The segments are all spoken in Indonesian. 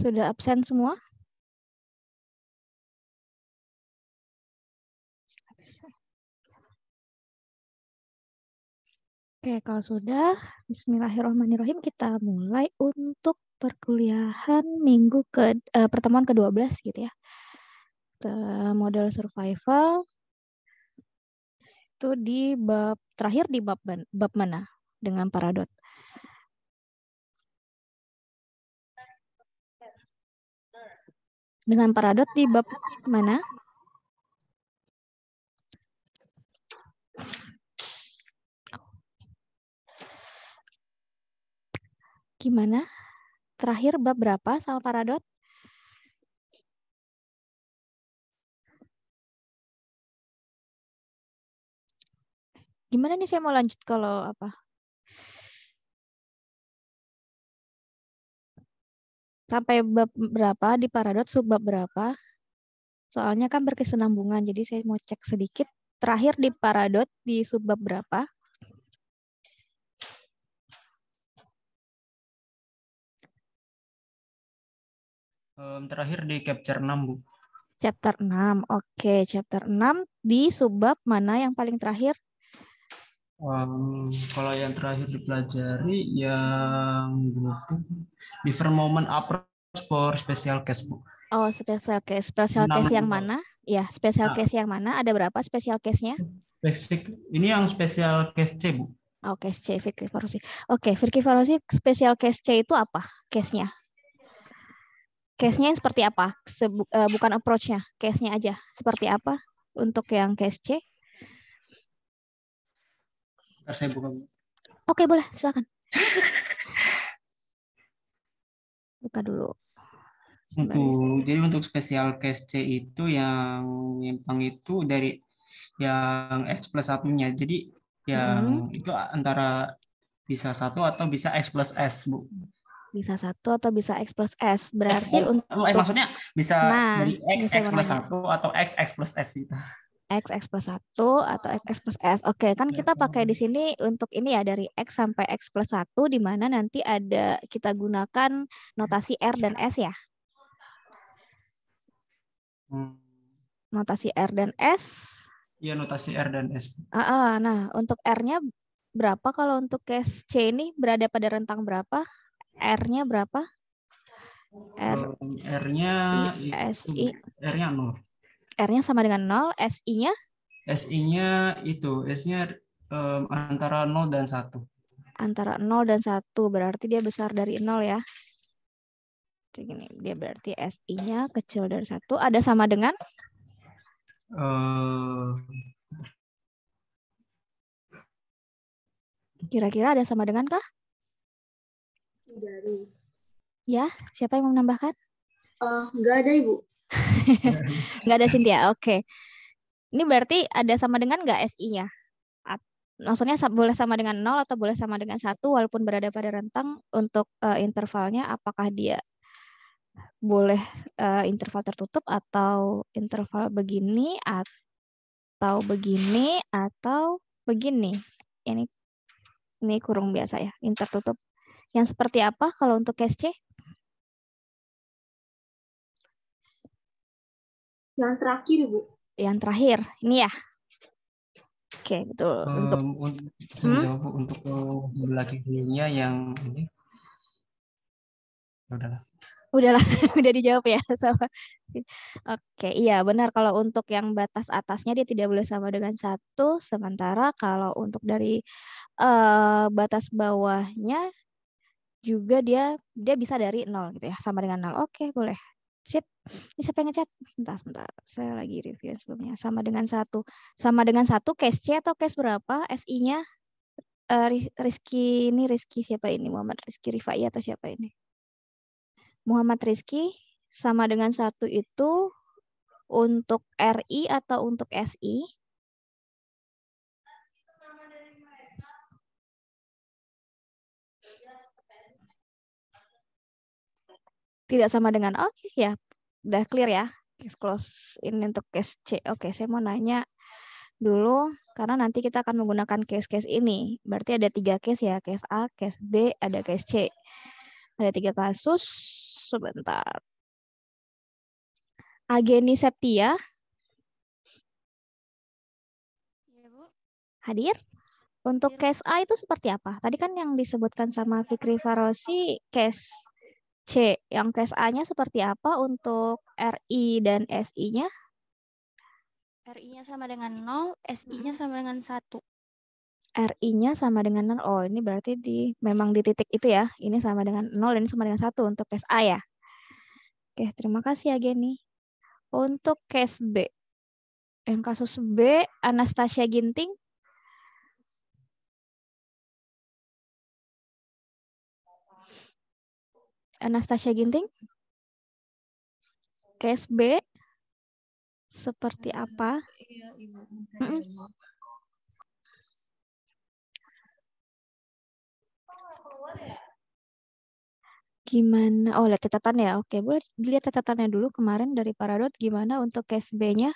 Sudah absen semua? Oke, kalau sudah, bismillahirrahmanirrahim, kita mulai untuk perkuliahan pertemuan ke-12 gitu ya. Model survival itu di terakhir di bab mana dengan paradot? Dengan paradot di bab mana? Gimana? Terakhir bab berapa sama paradot? Gimana nih saya mau lanjut kalau apa? Sampai bab berapa di paradot, subbab berapa? Soalnya kan berkesinambungan, jadi saya mau cek sedikit. Terakhir di paradot di subbab berapa? Terakhir di chapter 6, Bu. Chapter 6. Oke, chapter 6 di subbab mana yang paling terakhir? Kalau yang terakhir dipelajari yang different moment approach for special case, Bu. Oh, special case. Special case yang mana? Ya, special Nah, case yang mana? Ada berapa special case-nya? basic ini yang special case C, Bu. Oh, case C, Vicriforosi. Oke, Vicriforosi special case C itu apa? Case-nya? Case-nya yang seperti apa? Bukan approach-nya, case-nya aja. Seperti apa untuk yang case C? Ntar saya buka. Oke, boleh, silakan. Buka dulu. Jadi untuk special case C itu yang nyimpang itu dari yang X plus satunya. Jadi yang itu antara bisa 1 atau bisa X plus S, Bu. Bisa 1 atau bisa X plus S. Berarti maksudnya bisa dari ini X saya mau plus nanya. 1 atau X plus S gitu. X plus 1 atau X plus S. Oke, kan kita pakai di sini untuk ini ya dari X sampai X plus 1 di mana nanti ada kita gunakan notasi R dan S ya. Notasi R dan S. Iya, notasi R dan S. Nah, untuk R-nya berapa kalau untuk case C ini berada pada rentang berapa? R-nya berapa? R-nya SI. R-nya 0. R-nya sama dengan 0, SI-nya? SI-nya itu, S-nya antara 0 dan 1. Antara 0 dan 1, berarti dia besar dari 0 ya. Gini, dia berarti SI-nya kecil dari 1. Ada sama dengan? Kira-kira ada sama dengan kah? Dari. Ya, siapa yang mau menambahkan? Nggak ada, Ibu. Nggak ada, Cynthia. Oke. Ini berarti ada sama dengan nggak SI-nya? Maksudnya boleh sama dengan 0 atau boleh sama dengan 1 walaupun berada pada rentang untuk intervalnya apakah dia boleh interval tertutup atau interval begini atau begini atau begini. Ini kurung biasa ya, intertutup. Yang seperti apa kalau untuk case C? Yang terakhir, Bu. Yang terakhir, ini ya. Oke, betul. Untuk sebelah kirinya yang ini. Udahlah, udah dijawab ya sama. Oke, iya benar kalau untuk yang batas atasnya dia tidak boleh sama dengan 1, sementara kalau untuk dari batas bawahnya juga dia bisa dari 0 gitu ya, sama dengan 0. Oke, boleh. Sip. Ini siapa yang ngechat? Bentar. Saya lagi review sebelumnya. Sama dengan 1. Sama dengan 1 case C atau case berapa? SI-nya Rizky siapa ini? Muhammad Rizky Rifai atau siapa ini? Muhammad Rizky sama dengan 1 itu untuk RI atau untuk SI? Tidak sama dengan oke ya. Udah clear ya. Case close ini untuk case C. Oke, saya mau nanya dulu karena nanti kita akan menggunakan case-case ini. Berarti ada 3 case ya, case A, case B, ada case C. Ada 3 kasus. sebentar. Ageni Septia. Iya, Bu. Hadir. Untuk case A itu seperti apa? Tadi kan yang disebutkan sama Fikri Farosi case C. Yang case A-nya seperti apa untuk RI dan SI-nya? RI-nya sama dengan 0, SI-nya sama dengan 1. RI-nya sama dengan 0. Oh, ini berarti memang di titik itu ya. Ini sama dengan 0 dan ini sama dengan 1 untuk case A ya. Oke, terima kasih ya Geni. Untuk case B. Yang kasus B, Anastasia Ginting. Anastasia Ginting. Case B seperti apa? Gimana? Oh, lihat catatan ya. Oke, boleh dilihat catatannya dulu kemarin dari Paradot. Gimana untuk case B-nya?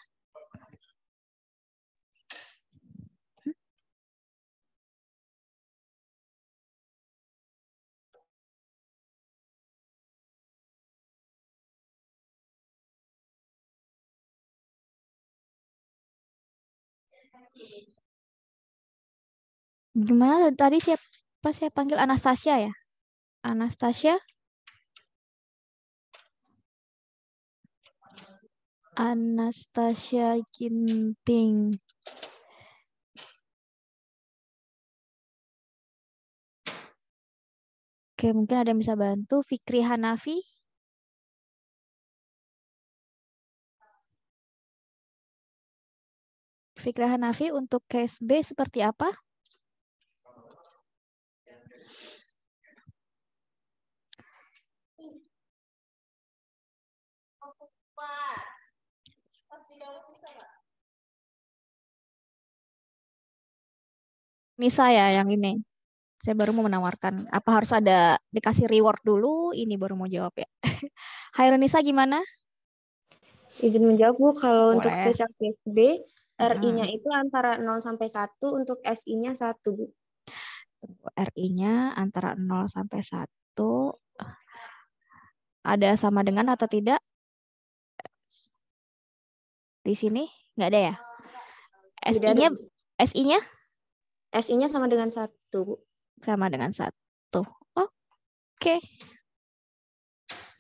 Gimana tadi siapa saya panggil Anastasia ya? Anastasia? Anastasia Ginting. Oke, mungkin ada yang bisa bantu. Fikri Hanafi. Fikri Hanafi untuk case B seperti apa? Nisa ya yang ini. Saya baru mau menawarkan. Apa harus ada dikasih reward dulu? Ini baru mau jawab ya. Hai Nisa gimana? Izin menjawab Bu, kalau untuk Boleh. special case B, RI-nya itu antara 0 sampai 1, untuk SI-nya 1, Bu. RI-nya antara 0 sampai 1. Ada sama dengan atau tidak? Di sini nggak ada ya? SI-nya SI-nya? SI-nya sama dengan 1, Bu. Sama dengan 1. Oke.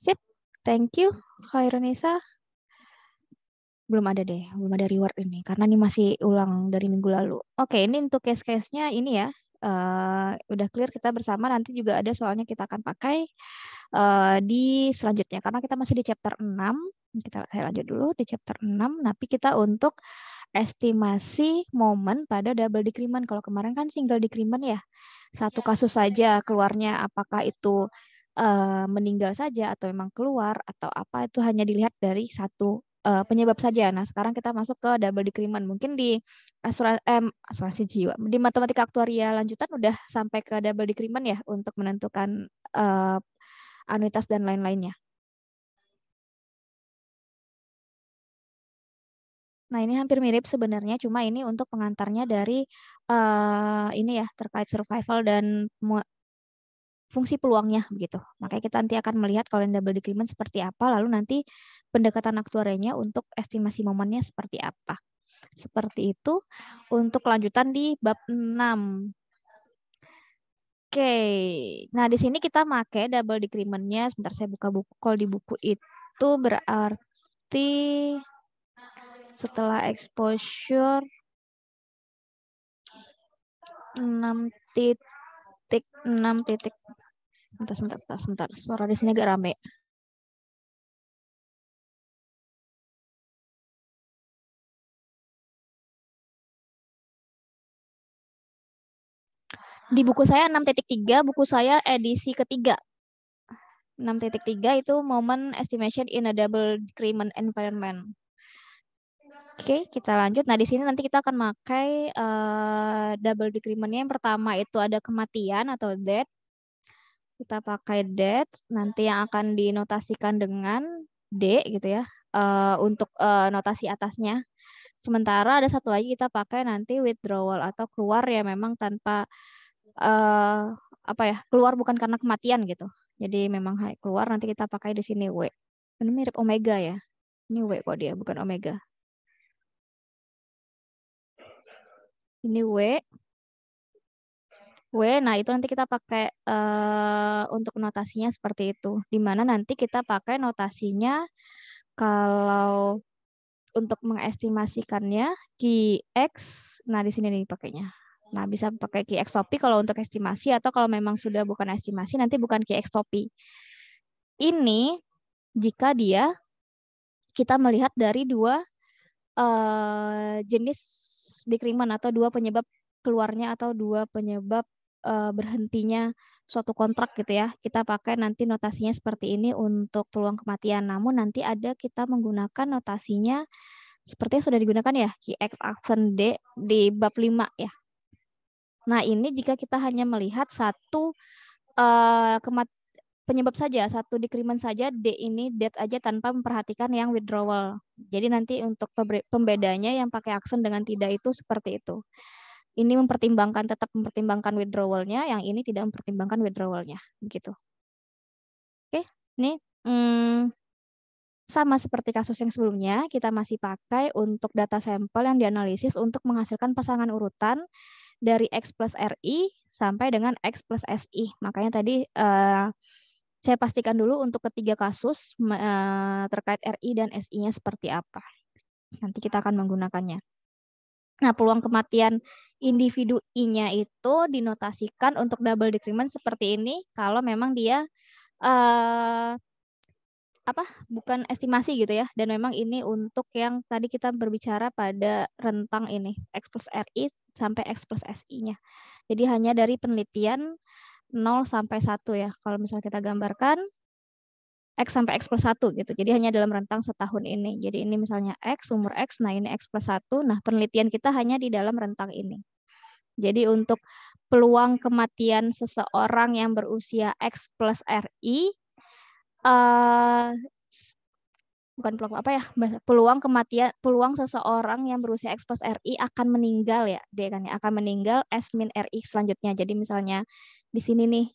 Sip. Thank you, Khairunisa. Belum ada deh, belum ada reward ini. Karena ini masih ulang dari minggu lalu. Oke, ini untuk case-case-nya ini ya. Udah clear kita bersama. Nanti juga ada soalnya kita akan pakai di selanjutnya. Karena kita masih di chapter 6. Saya lanjut dulu di chapter 6. Tapi kita untuk estimasi momen pada double decrement. Kalau kemarin kan single decrement ya. Satu kasus saja keluarnya, apakah itu meninggal saja atau memang keluar atau apa, itu hanya dilihat dari satu penyebab saja. Nah, sekarang kita masuk ke double decrement. Mungkin di asuransi jiwa, di matematika aktuaria lanjutan udah sampai ke double decrement ya untuk menentukan anuitas dan lain-lainnya. Nah, ini hampir mirip sebenarnya, cuma ini untuk pengantarnya dari ini ya, terkait survival dan fungsi peluangnya begitu. Makanya kita nanti akan melihat kalau yang double decrement seperti apa, lalu nanti pendekatan aktuarianya untuk estimasi momennya seperti apa. Seperti itu untuk kelanjutan di bab 6. Oke. Nah, di sini kita pakai double decrement-nya. Sebentar saya buka buku. Kalau di buku itu berarti setelah exposure 6 titik. Sebentar. Suara di sini agak rame. Di buku saya 6.3, buku saya edisi ketiga. 6.3 itu moment estimation in a double decrement environment. Oke, kita lanjut. Nah, di sini nanti kita akan pakai double decrement-nya. Yang pertama itu ada kematian atau death. Kita pakai death, nanti yang akan dinotasikan dengan D gitu ya, untuk notasi atasnya. Sementara ada satu lagi kita pakai nanti withdrawal atau keluar ya memang tanpa keluar bukan karena kematian gitu. Jadi memang keluar nanti kita pakai di sini W. Ini mirip omega ya. Ini W kok dia, bukan omega. Ini W. Nah itu nanti kita pakai untuk notasinya seperti itu. Dimana nanti kita pakai notasinya kalau untuk mengestimasikannya Qx, nah di sini nih pakainya. Nah bisa pakai Qx topi kalau untuk estimasi, atau kalau memang sudah bukan estimasi nanti bukan Qx topi. Ini jika kita melihat dari dua jenis decrement atau dua penyebab keluarnya atau dua penyebab berhentinya suatu kontrak gitu ya. Kita pakai nanti notasinya seperti ini untuk peluang kematian. Namun nanti kita menggunakan notasinya seperti yang sudah digunakan ya, Qx action D di bab 5 ya. Nah, ini jika kita hanya melihat satu penyebab saja, satu decrement saja, D ini death aja tanpa memperhatikan yang withdrawal. Jadi nanti untuk pembedanya yang pakai aksen dengan tidak itu seperti itu. Ini tetap mempertimbangkan withdrawalnya, yang ini tidak mempertimbangkan withdrawalnya, begitu. Oke, ini sama seperti kasus yang sebelumnya, kita masih pakai untuk data sampel yang dianalisis untuk menghasilkan pasangan urutan dari X plus RI sampai dengan X plus SI. Makanya tadi saya pastikan dulu untuk ketiga kasus terkait RI dan SI-nya seperti apa. Nanti kita akan menggunakannya. Nah, peluang kematian individu I-nya itu dinotasikan untuk double decrement seperti ini kalau memang dia bukan estimasi gitu ya, dan memang ini untuk yang tadi kita berbicara pada rentang ini X plus RI sampai X plus SI-nya. Jadi hanya dari penelitian 0 sampai 1 ya. Kalau misalnya kita gambarkan X sampai X plus 1 gitu. Jadi hanya dalam rentang setahun ini. Jadi ini misalnya X, umur X, nah ini X plus 1. Nah penelitian kita hanya di dalam rentang ini. Jadi untuk peluang kematian seseorang yang berusia X plus RI, peluang seseorang yang berusia X plus RI akan meninggal ya, dia kan ya, akan meninggal S min RI selanjutnya. Jadi misalnya di sini nih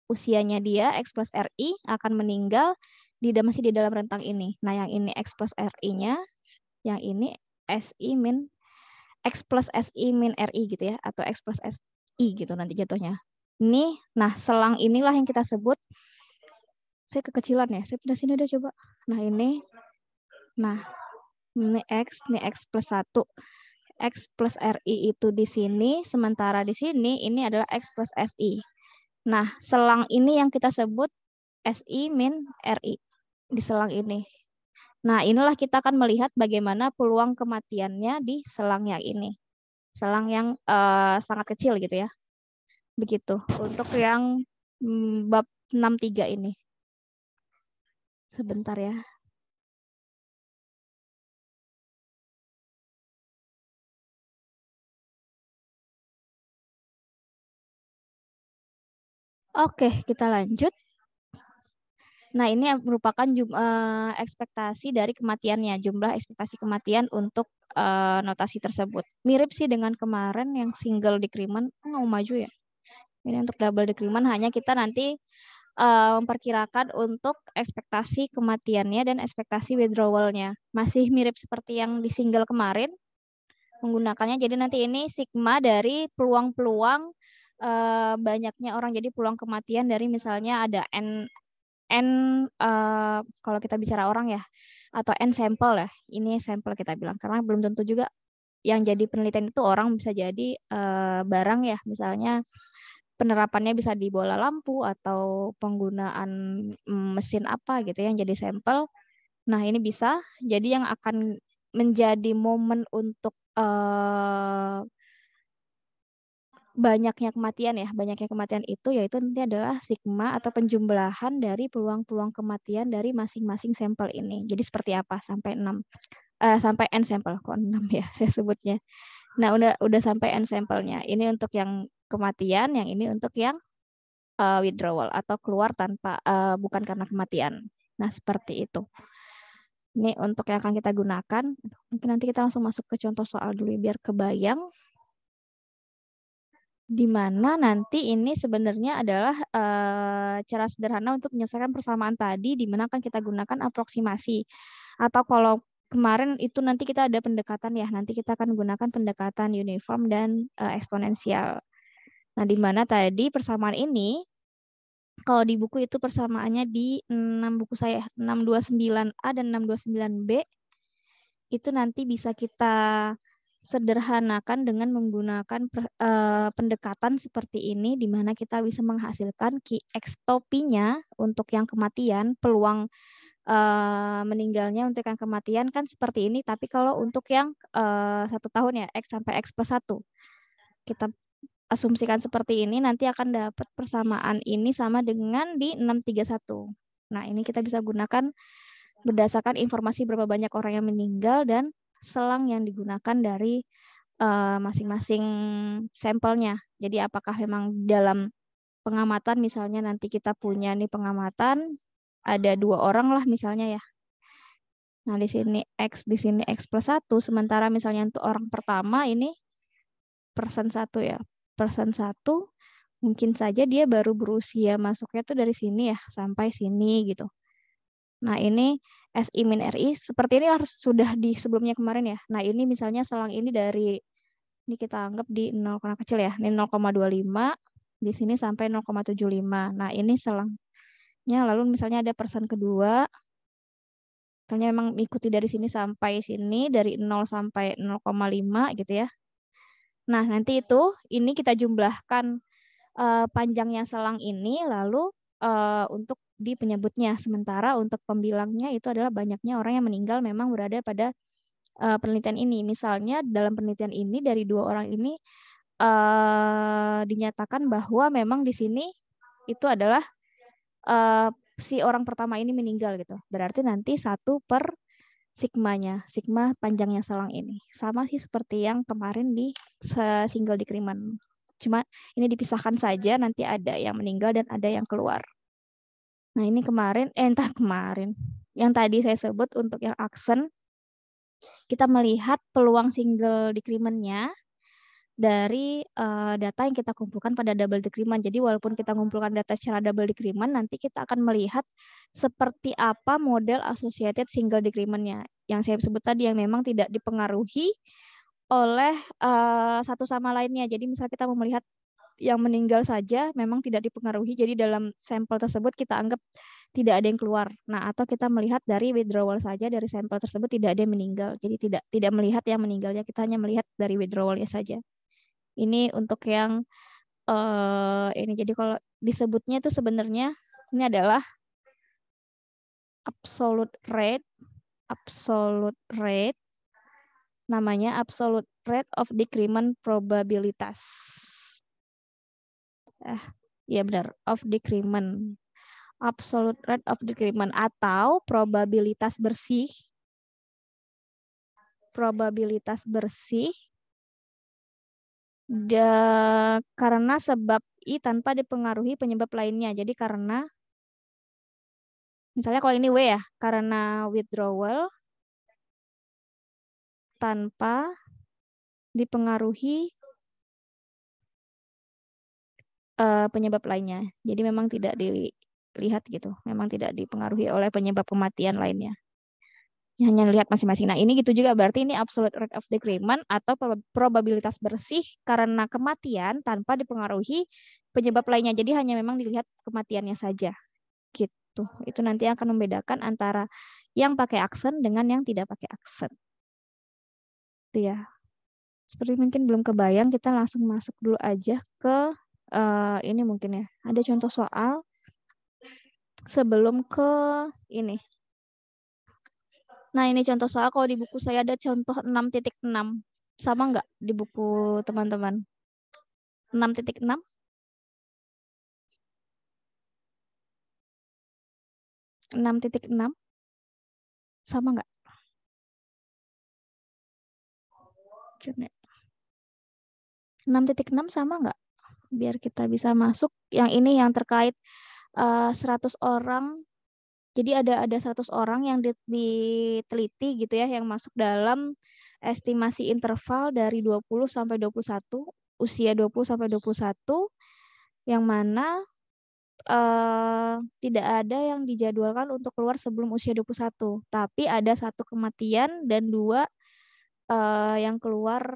usianya dia X plus RI akan meninggal masih di dalam rentang ini. Nah yang ini X plus RI-nya, yang ini SI min X plus SI min RI gitu ya, atau X plus SI gitu nanti jatuhnya. Ini, nah selang inilah yang kita sebut, saya kekecilan ya, saya pindah sini udah coba. Nah ini, ini X plus 1. X plus RI itu di sini, sementara di sini ini adalah X plus SI. Nah, selang ini yang kita sebut SI min RI di selang ini. Nah, inilah kita akan melihat bagaimana peluang kematiannya di selang yang ini. Selang yang sangat kecil gitu ya. Begitu. Untuk yang bab 63 ini. Sebentar ya. Oke, kita lanjut. Nah, ini merupakan ekspektasi dari kematiannya, jumlah ekspektasi kematian untuk notasi tersebut. Mirip sih dengan kemarin yang single decrement, mau maju ya. Ini untuk double decrement, hanya kita nanti memperkirakan untuk ekspektasi kematiannya dan ekspektasi withdrawalnya. Masih mirip seperti yang di single kemarin menggunakannya. Jadi nanti ini sigma dari peluang-peluang banyaknya orang. Jadi peluang kematian dari misalnya ada N kalau kita bicara orang ya, atau N sampel ya, ini sampel kita bilang, karena belum tentu juga yang jadi penelitian itu orang, bisa jadi barang ya, misalnya penerapannya bisa di bola lampu atau penggunaan mesin apa gitu yang jadi sampel. Nah ini bisa jadi yang akan menjadi momen untuk banyaknya kematian itu yaitu nanti adalah sigma atau penjumlahan dari peluang-peluang kematian dari masing-masing sampel ini. Jadi seperti apa sampai 6 sampai N sampel, kok 6 ya saya sebutnya. Nah, udah sampai N sampelnya. Ini untuk yang kematian, yang ini untuk yang withdrawal atau keluar tanpa bukan karena kematian. Nah, seperti itu. Ini untuk yang akan kita gunakan. Mungkin nanti kita langsung masuk ke contoh soal dulu biar kebayang. di mana nanti ini sebenarnya adalah cara sederhana untuk menyelesaikan persamaan tadi, di mana akan kita gunakan aproksimasi. Atau kalau kemarin itu nanti kita ada pendekatan ya, nanti kita akan gunakan pendekatan uniform dan eksponensial. Nah, di mana tadi persamaan ini, kalau di buku itu persamaannya di 6 buku saya, 629A dan 629B, itu nanti bisa kita sederhanakan dengan menggunakan pendekatan seperti ini, di mana kita bisa menghasilkan Q-X-topinya untuk yang kematian, peluang meninggalnya untuk yang kematian kan seperti ini, tapi kalau untuk yang 1 tahun ya, X sampai X plus 1, kita asumsikan seperti ini, nanti akan dapat persamaan ini sama dengan di 631. Nah, ini kita bisa gunakan berdasarkan informasi berapa banyak orang yang meninggal dan selang yang digunakan dari masing-masing sampelnya. Jadi apakah memang dalam pengamatan, misalnya nanti kita punya nih pengamatan, ada 2 orang lah misalnya ya. Nah, di sini X, di sini X plus 1, sementara misalnya untuk orang pertama ini person 1 ya. Person 1 mungkin saja dia baru berusia masuknya tuh dari sini ya, sampai sini gitu. Nah, ini SI min RI seperti ini harus sudah di sebelumnya kemarin ya. Nah, ini misalnya selang ini dari, ini kita anggap di 0, karena kecil ya, ini 0,25, di sini sampai 0,75. Nah, ini selangnya, lalu misalnya ada person kedua, misalnya memang mengikuti dari sini sampai sini, dari 0 sampai 0,5 gitu ya. Nah, nanti itu, ini kita jumlahkan panjangnya selang ini, lalu untuk di penyebutnya. Sementara untuk pembilangnya itu adalah banyaknya orang yang meninggal memang berada pada penelitian ini. Misalnya dalam penelitian ini dari 2 orang ini dinyatakan bahwa memang di sini itu adalah si orang pertama ini meninggal gitu. Berarti nanti 1 per sigmanya, sigma panjangnya selang ini. Sama sih seperti yang kemarin di single decrement. Cuma ini dipisahkan saja, nanti ada yang meninggal dan ada yang keluar. Nah, ini kemarin, entah kemarin, yang tadi saya sebut untuk yang aksen, kita melihat peluang single decrement-nya dari data yang kita kumpulkan pada double decrement. Jadi walaupun kita mengumpulkan data secara double decrement, nanti kita akan melihat seperti apa model associated single decrement-nya. Yang saya sebut tadi yang memang tidak dipengaruhi oleh satu sama lainnya. Jadi misal kita mau melihat yang meninggal saja memang tidak dipengaruhi. Jadi dalam sampel tersebut kita anggap tidak ada yang keluar. Nah, atau kita melihat dari withdrawal saja dari sampel tersebut tidak ada yang meninggal. Jadi tidak melihat yang meninggalnya, kita hanya melihat dari withdrawalnya saja. Ini untuk yang ini. Jadi kalau disebutnya itu sebenarnya ini adalah absolute rate, namanya absolute rate of decrement probabilitas. Ya benar, of decrement. Absolute rate of decrement atau probabilitas bersih. Probabilitas bersih karena sebab I tanpa dipengaruhi penyebab lainnya. Jadi karena, misalnya kalau ini W ya, karena withdrawal tanpa dipengaruhi penyebab lainnya. Jadi memang tidak dilihat gitu, memang tidak dipengaruhi oleh penyebab kematian lainnya. Hanya lihat masing-masing. Nah, ini gitu juga, berarti ini absolute rate of decrement atau probabilitas bersih karena kematian tanpa dipengaruhi penyebab lainnya. Jadi hanya memang dilihat kematiannya saja. Gitu. Itu nanti akan membedakan antara yang pakai aksen dengan yang tidak pakai aksen. Itu ya. Seperti mungkin belum kebayang, kita langsung masuk dulu aja ke ini mungkin ya. Ada contoh soal sebelum ke ini. Nah, ini contoh soal, kalau di buku saya ada contoh 6.6. Sama nggak di buku teman-teman? 6.6? Sama nggak? 6.6 sama nggak? Biar kita bisa masuk. Yang ini yang terkait 100 orang. Jadi ada 100 orang yang diteliti gitu ya, yang masuk dalam estimasi interval dari 20 sampai 21 usia 20 sampai 21 yang mana tidak ada yang dijadwalkan untuk keluar sebelum usia 21, tapi ada 1 kematian dan 2 yang keluar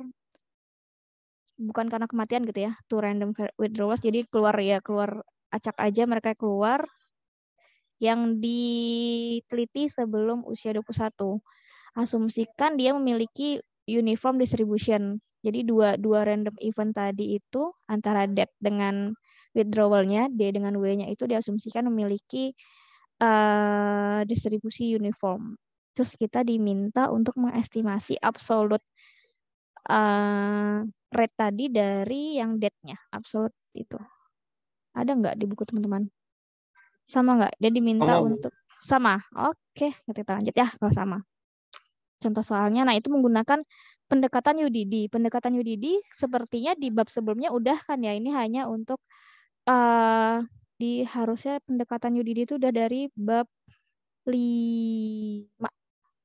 bukan karena kematian gitu ya, to random withdrawals, jadi keluar acak aja mereka keluar yang diteliti sebelum usia 21. Asumsikan dia memiliki uniform distribution. Jadi dua random event tadi itu antara death dengan withdrawalnya, D dengan W-nya itu diasumsikan memiliki distribusi uniform. Terus kita diminta untuk mengestimasi absolute rate tadi dari yang death-nya, absolute itu. Ada nggak di buku teman-teman? Sama nggak? Dia diminta untuk sama. Oke, kita lanjut ya kalau sama. Contoh soalnya, nah itu menggunakan pendekatan UDD. Pendekatan UDD sepertinya di bab sebelumnya udah kan ya, ini hanya untuk harusnya pendekatan UDD itu udah dari bab 5.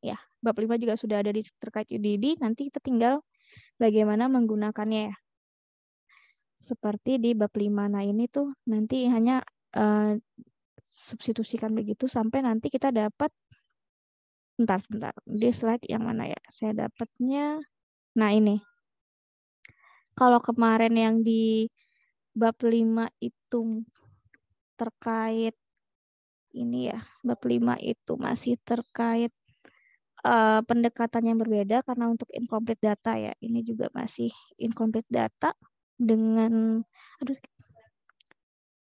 Ya, bab 5 juga sudah ada di terkait UDD, nanti kita tinggal bagaimana menggunakannya ya. Seperti di bab 5. Nah, ini tuh nanti hanya substitusikan begitu sampai nanti kita dapat sebentar. Di slide yang mana ya? Saya dapatnya. Nah, ini. Kalau kemarin yang di bab 5 itu terkait ini ya. Bab 5 itu masih terkait pendekatan yang berbeda karena untuk incomplete data ya. Ini juga masih incomplete data dengan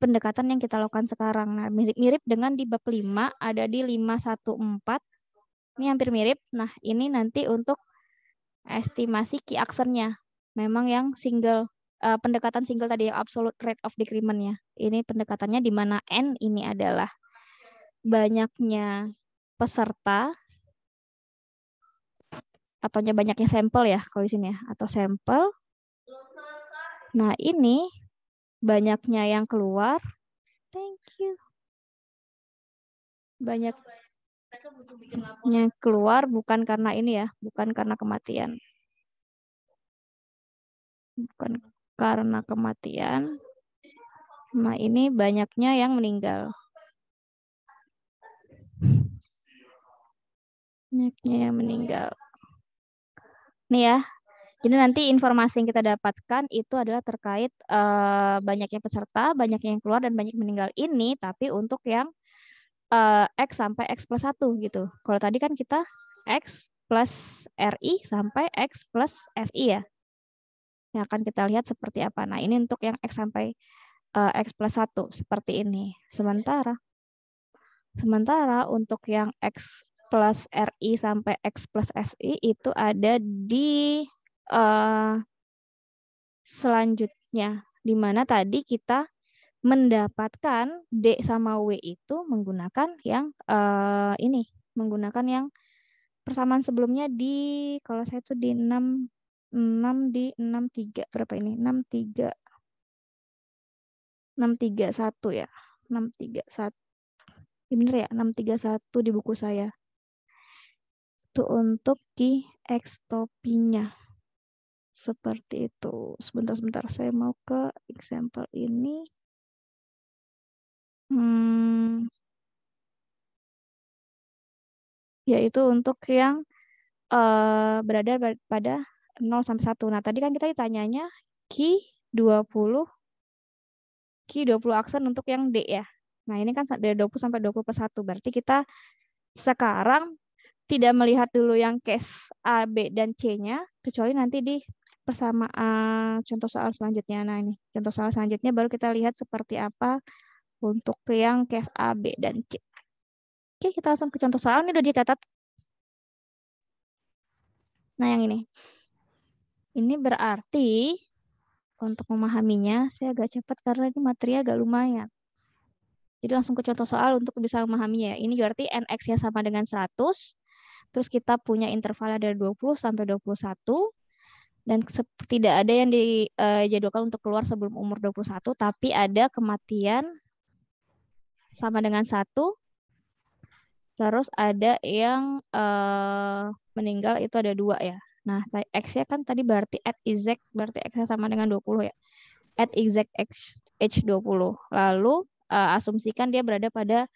pendekatan yang kita lakukan sekarang. Nah, mirip-mirip dengan di bab 5 ada di 514. Ini hampir mirip. Nah, ini nanti untuk estimasi key actionnya. Memang yang single, pendekatan single tadi, absolute rate of decrement-nya. Ini pendekatannya di mana N ini adalah banyaknya peserta, atau banyaknya sampel ya, kalau di sini ya, atau sampel. Nah, ini banyaknya yang keluar. Thank you. Banyak yang keluar bukan karena ini ya, bukan karena kematian. Bukan karena kematian. Nah, ini banyaknya yang meninggal. Banyaknya yang meninggal. Nih ya. Jadi nanti informasi yang kita dapatkan itu adalah terkait banyaknya peserta, banyaknya yang keluar, dan banyak meninggal ini, tapi untuk yang X sampai X plus 1 gitu. Kalau tadi kan kita X plus RI sampai X plus SI ya. Yang akan kita lihat seperti apa. Nah, ini untuk yang X sampai X plus 1 seperti ini. Sementara untuk yang X plus RI sampai X plus SI itu ada di selanjutnya. Di mana tadi kita mendapatkan D sama W itu menggunakan yang ini. Menggunakan yang persamaan sebelumnya di, kalau saya tuh di 6 di 63. Berapa ini? 631 ya. 631. Ya bener ya, 631 di buku saya. Itu untuk di ekstopinya. Seperti itu. Sebentar. Saya mau ke example ini. Yaitu untuk yang berada pada 0 sampai 1. Nah, tadi kan kita ditanyanya key 20 aksen untuk yang D ya. Nah, ini kan dari 20 sampai 20 plus 1. Berarti kita sekarang tidak melihat dulu yang case A, B, dan C-nya, kecuali nanti di persamaan contoh soal selanjutnya. Nah, ini contoh soal selanjutnya baru kita lihat seperti apa untuk yang case A, B, dan C. Oke, kita langsung ke contoh soal. Ini udah dicatat. Nah, yang ini. Ini berarti untuk memahaminya, saya agak cepat karena ini materi agak lumayan. Jadi langsung ke contoh soal untuk bisa memahaminya. Ini berarti NX-nya sama dengan 100. Terus kita punya intervalnya dari 20 sampai 21. Dan tidak ada yang dijadwalkan untuk keluar sebelum umur 21. Tapi ada kematian sama dengan 1. Terus ada yang meninggal itu ada 2 ya. Nah, X-nya kan tadi berarti at exact, berarti X-nya sama dengan 20 ya. At exact H 20. Lalu asumsikan dia berada pada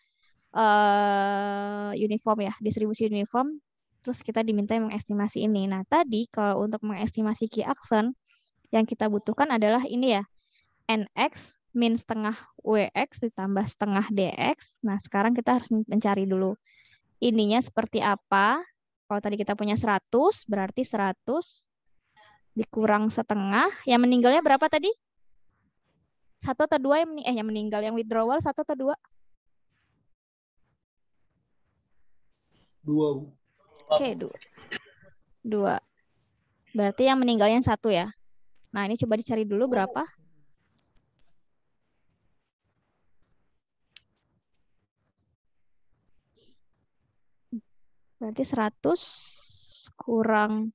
uniform ya, distribusi uniform. Terus kita diminta mengestimasi ini. Nah, tadi kalau untuk mengestimasi key action, yang kita butuhkan adalah ini ya, NX min setengah WX ditambah setengah DX. Nah, sekarang kita harus mencari dulu ininya seperti apa. Kalau tadi kita punya 100, berarti 100 dikurang setengah. Yang meninggalnya berapa tadi? 1 atau 2 yang meninggal, yang withdrawal 1 atau 2? 2. Oke, 2. Berarti yang meninggalnya 1 ya. Nah, ini coba dicari dulu berapa. Berarti 100 kurang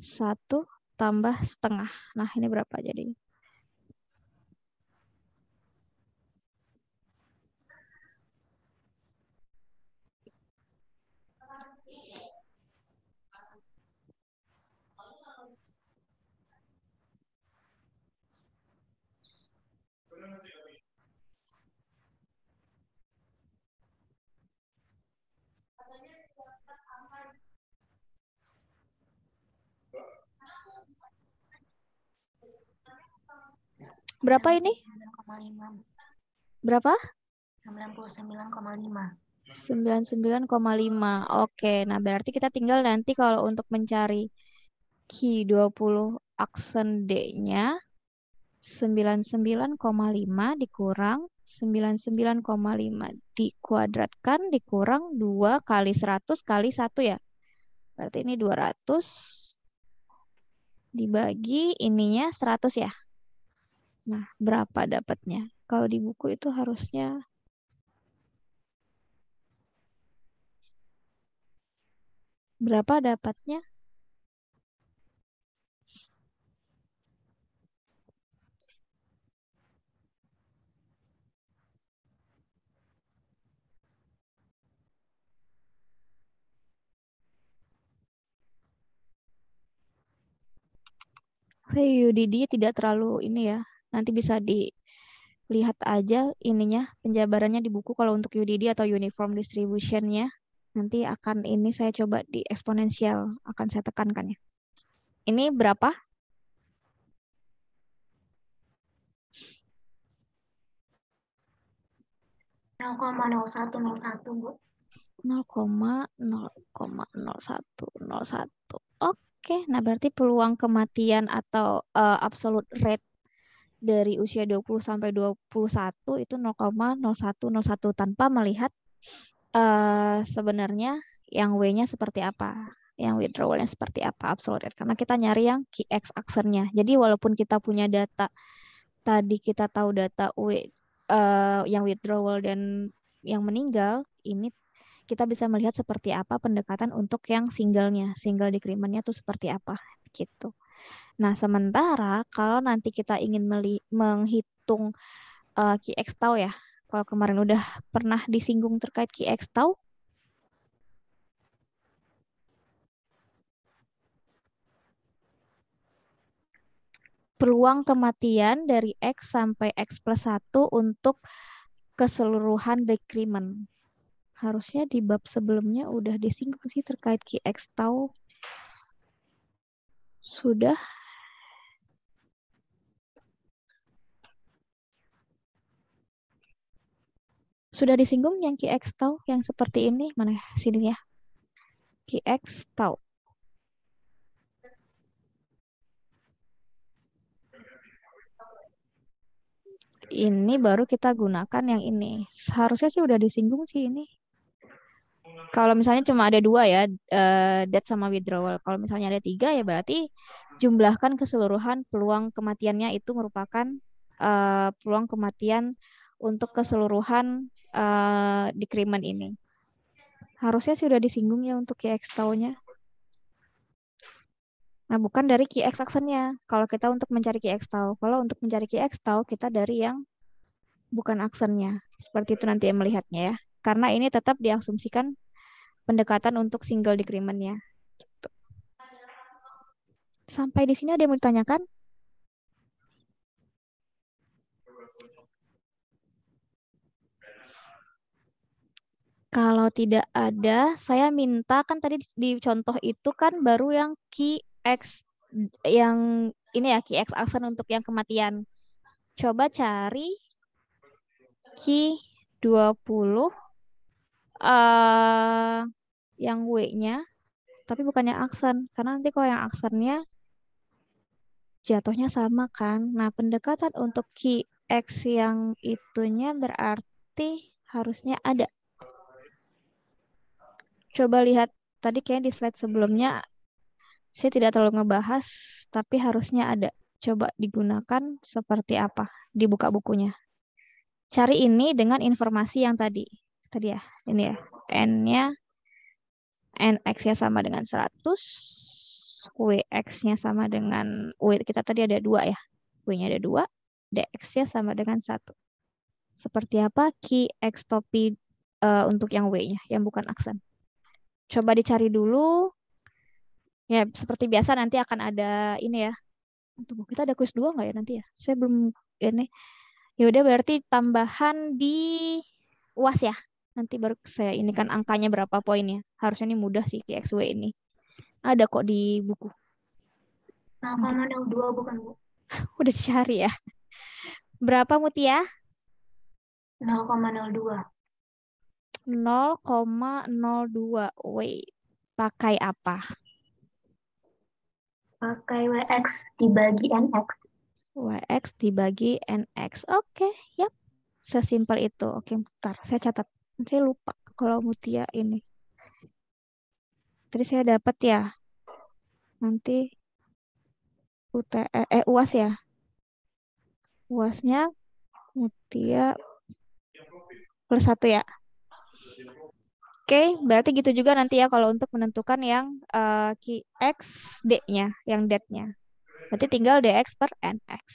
1 tambah setengah. Nah, ini berapa jadi? Berapa ini? 9,5. Berapa? 99,5. 99,5. Oke, nah berarti kita tinggal nanti kalau untuk mencari Q20 aksen D-nya 99,5 dikurang 99,5 dikuadratkan dikurang 2 kali 100 kali 1 ya. Berarti ini 200 dibagi ininya 100 ya. Nah, berapa dapatnya? Kalau di buku itu harusnya berapa dapatnya? Saya UDD tidak terlalu ini ya. Nanti bisa dilihat aja ininya penjabarannya di buku kalau untuk UDD atau uniform distribution-nya. Nanti akan ini saya coba di eksponensial akan saya tekankan ya. Ini berapa? 0,0101 Bu. 0,0,0101. Oke, nah berarti peluang kematian atau absolute rate dari usia 20 sampai 21 itu 0,0101 tanpa melihat sebenarnya yang W-nya seperti apa, yang withdrawal-nya seperti apa, absolute rate. Karena kita nyari yang key X aksennya. Jadi walaupun kita punya data, tadi kita tahu data W yang withdrawal dan yang meninggal, ini kita bisa melihat seperti apa pendekatan untuk yang single-nya, single decrement-nya tuh seperti apa gitu. Nah, sementara kalau nanti kita ingin menghitung key X tau ya, kalau kemarin udah pernah disinggung terkait key X tau, peluang kematian dari X sampai X plus 1 untuk keseluruhan decrement. Harusnya di bab sebelumnya udah disinggung sih terkait key X tau. Sudah. Sudah disinggung yang key X tau yang seperti ini. Mana ya? Sini ya. Key X tau. Ini baru kita gunakan yang ini. Seharusnya sih udah disinggung sih ini. Kalau misalnya cuma ada 2 ya, death sama withdrawal. Kalau misalnya ada 3 ya berarti jumlahkan keseluruhan peluang kematiannya itu merupakan peluang kematian untuk keseluruhan decrement ini. Harusnya sih udah disinggung ya untuk KX tau-nya. Nah, bukan dari KX aksennya. Kalau kita untuk mencari KX tau. Kalau untuk mencari KX tau, kita dari yang bukan aksennya. Seperti itu nanti yang melihatnya ya. Karena ini tetap diasumsikan pendekatan untuk single decrement-nya. Sampai di sini ada yang mau ditanyakan? Kalau tidak ada, saya minta kan tadi di contoh itu kan baru yang key X yang ini ya key X aksen untuk yang kematian. Coba cari key 20 yang W-nya tapi bukan yang aksen karena nanti kalau yang aksennya jatuhnya sama kan. Nah, pendekatan untuk key X yang itunya berarti harusnya ada. Coba lihat tadi kayak di slide sebelumnya saya tidak terlalu ngebahas, tapi harusnya ada. Coba digunakan seperti apa? Dibuka bukunya. Cari ini dengan informasi yang tadi. Tadi ya, ini ya. N-nya, NX-nya sama dengan 100. WX-nya sama dengan, W kita tadi ada 2 ya. W-nya ada 2. DX-nya sama dengan 1. Seperti apa key X topi untuk yang W-nya, yang bukan aksen. Coba dicari dulu. Ya, seperti biasa nanti akan ada ini ya. Tunggu, kita ada quiz 2 nggak ya nanti ya? Saya belum ini. Ya udah berarti tambahan di UAS ya. Nanti baru saya ini kan angkanya berapa poinnya. Harusnya ini mudah sih XW ini. Ada kok di buku. 0,02 bukan, Bu? Udah dicari ya. Berapa Mutia? 0,02. 0,02. Wait. Pakai apa? Pakai WX dibagi NX. WX dibagi NX. Oke, yap. Sesimpel itu. Oke, bentar. Saya catat. Saya lupa kalau Mutia ini. Tadi saya dapat ya. Nanti UAS ya. UASnya Mutia plus 1 ya. Oke, berarti gitu juga nanti ya kalau untuk menentukan yang key X D-nya, yang det-nya. Berarti tinggal DX per NX.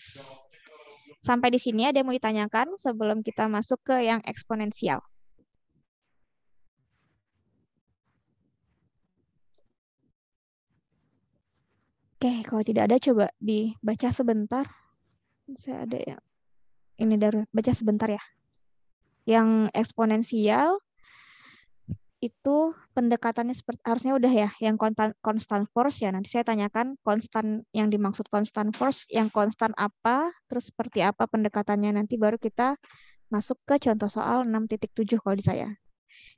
Sampai di sini ada yang mau ditanyakan sebelum kita masuk ke yang eksponensial. Oke, kalau tidak ada coba dibaca sebentar. Saya ada yang ini dari baca sebentar ya. Yang eksponensial itu pendekatannya seperti harusnya udah ya, yang constant force ya. Nanti saya tanyakan konstan yang dimaksud constant force, yang konstan apa, terus seperti apa pendekatannya. Nanti baru kita masuk ke contoh soal 6.7 kalau di saya.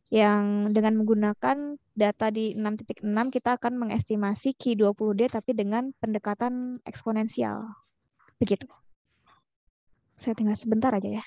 Yang dengan menggunakan data di 6.6 kita akan mengestimasi Q20D tapi dengan pendekatan eksponensial. Begitu. Saya tinggal sebentar aja ya.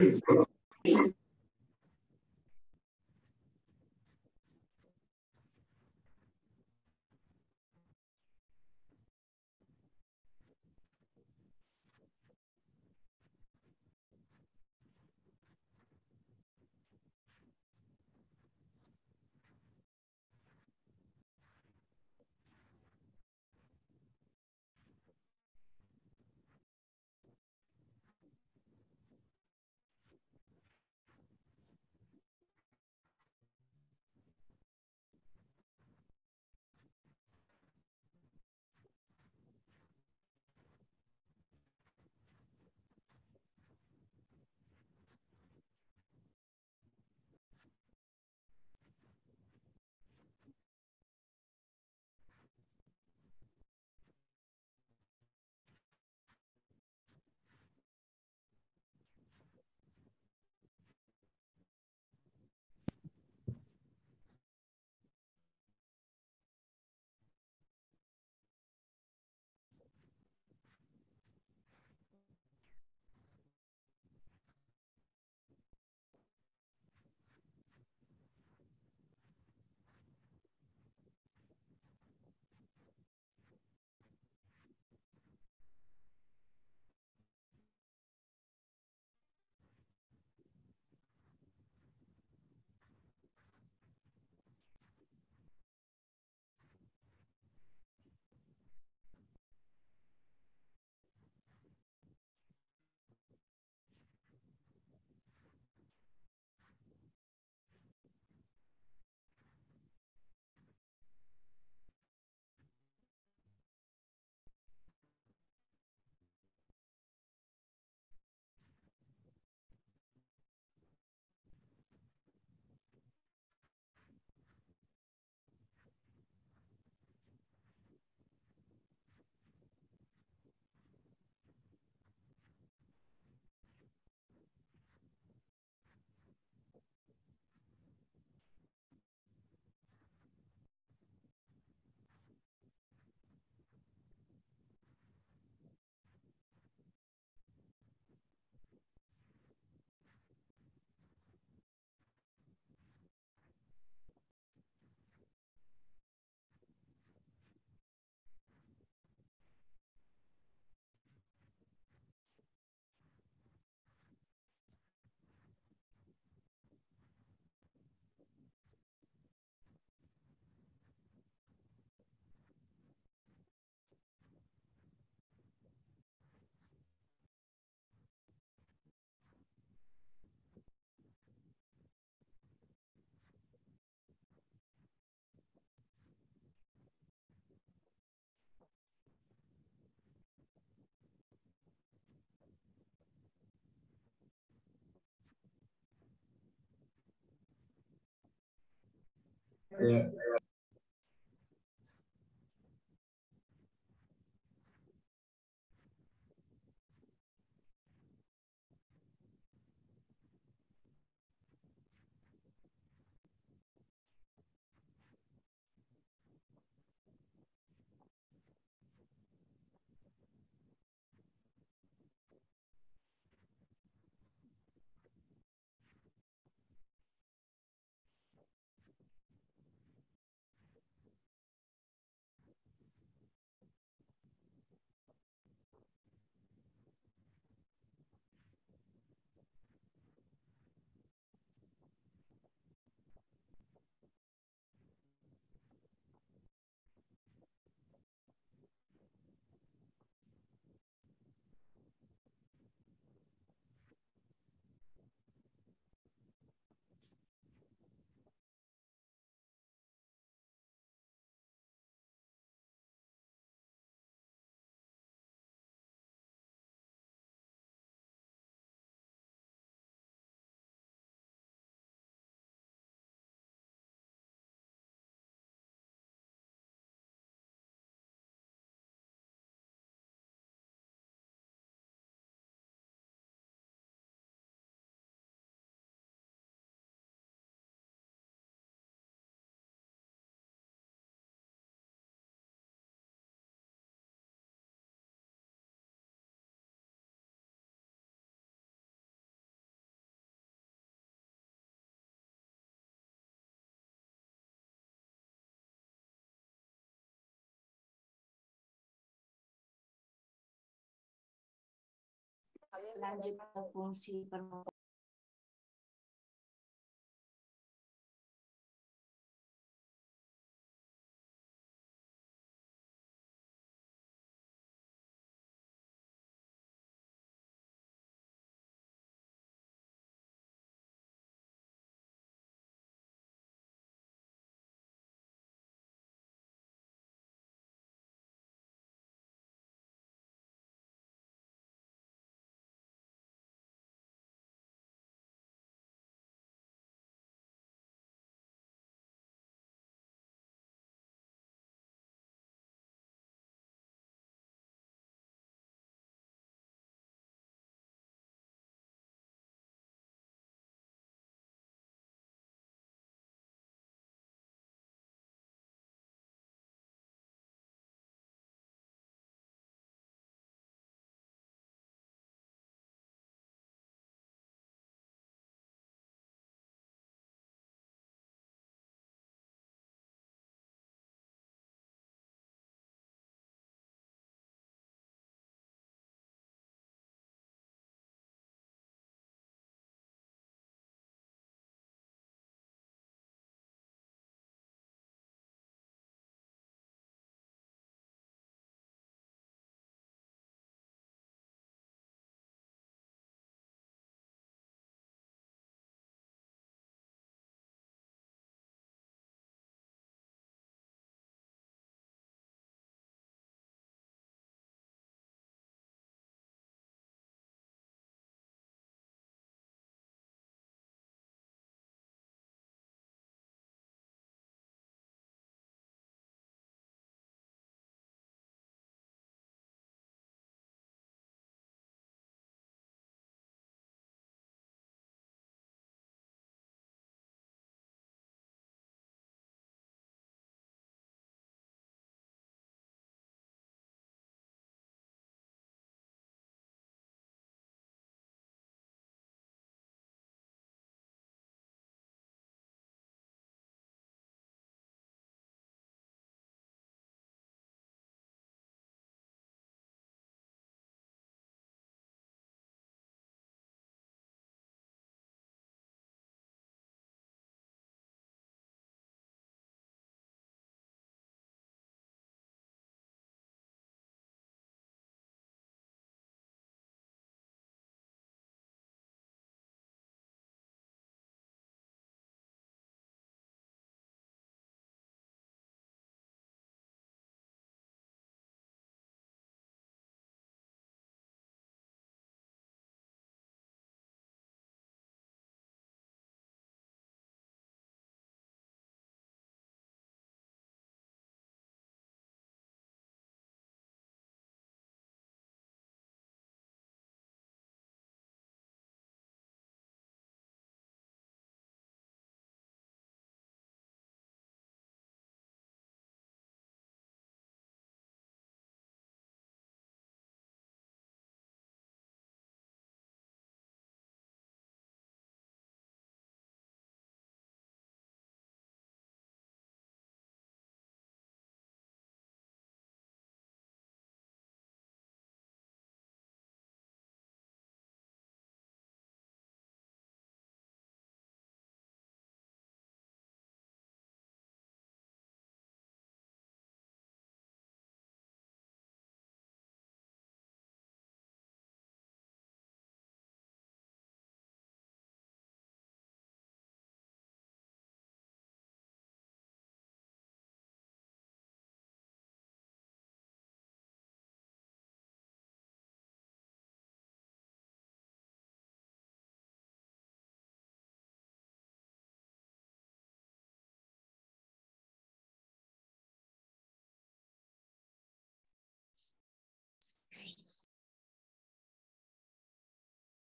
Iya. lanjut ke fungsi permotoran.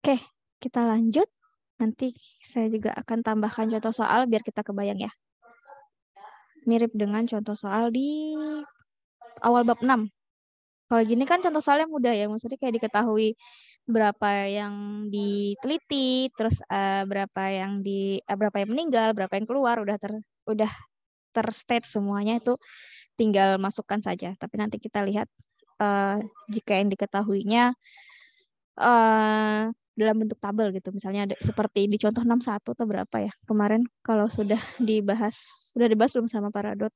Oke, kita lanjut. Nanti saya juga akan tambahkan contoh soal biar kita kebayang ya. Mirip dengan contoh soal di awal bab 6. Kalau gini kan contoh soalnya mudah ya, maksudnya kayak diketahui berapa yang diteliti, terus berapa yang berapa yang meninggal, berapa yang keluar, udah terstate semuanya, itu tinggal masukkan saja. Tapi nanti kita lihat jika yang diketahuinya dalam bentuk tabel gitu. Misalnya ada, seperti di contoh 61 atau berapa ya kemarin kalau sudah dibahas belum sama para dot.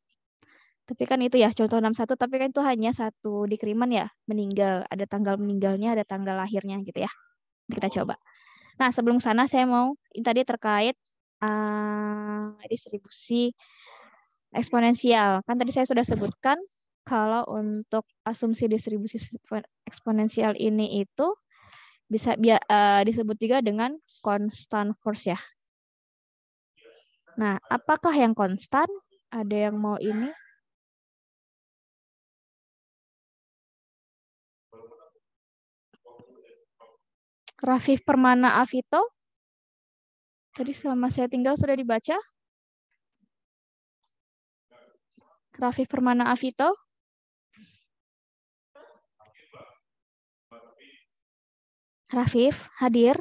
Tapi kan itu ya contoh 61, tapi kan itu hanya satu dikrimen ya, meninggal, ada tanggal meninggalnya, ada tanggal lahirnya gitu ya. Kita coba. Nah, sebelum sana saya mau tadi terkait distribusi eksponensial. Kan tadi saya sudah sebutkan kalau untuk asumsi distribusi eksponensial ini itu bisa disebut juga dengan constant force ya. Nah, apakah yang konstan? Ada yang mau ini? Rafif Permana Avito. Tadi selama saya tinggal sudah dibaca. Rafif Permana Avito. Rafif, hadir.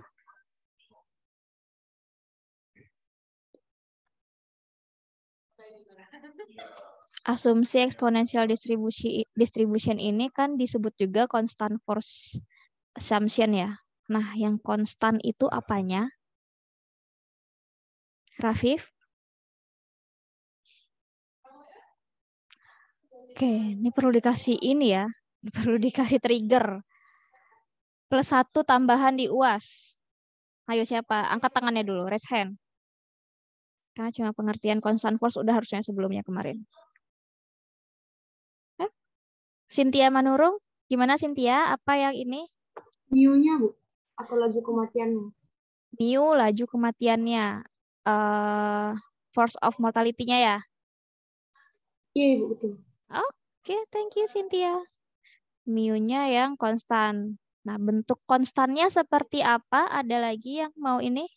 Asumsi exponential distribution ini kan disebut juga constant force assumption ya. Nah, yang konstan itu apanya? Rafif? Oke, ini perlu dikasih ini ya. Perlu dikasih trigger. +1 tambahan di UAS. Ayo siapa? Angkat tangannya dulu, raise hand. Karena cuma pengertian constant force udah harusnya sebelumnya kemarin. Cynthia Manurung, gimana Cynthia? Apa yang ini? Mu-nya, Bu, atau laju kematiannya? Mu laju kematiannya. Force of mortality-nya ya? Iya, Ibu, betul. Oke, thank you Cynthia. Mu-nya yang konstan. Nah, bentuk konstannya seperti apa? Ada lagi yang mau ini?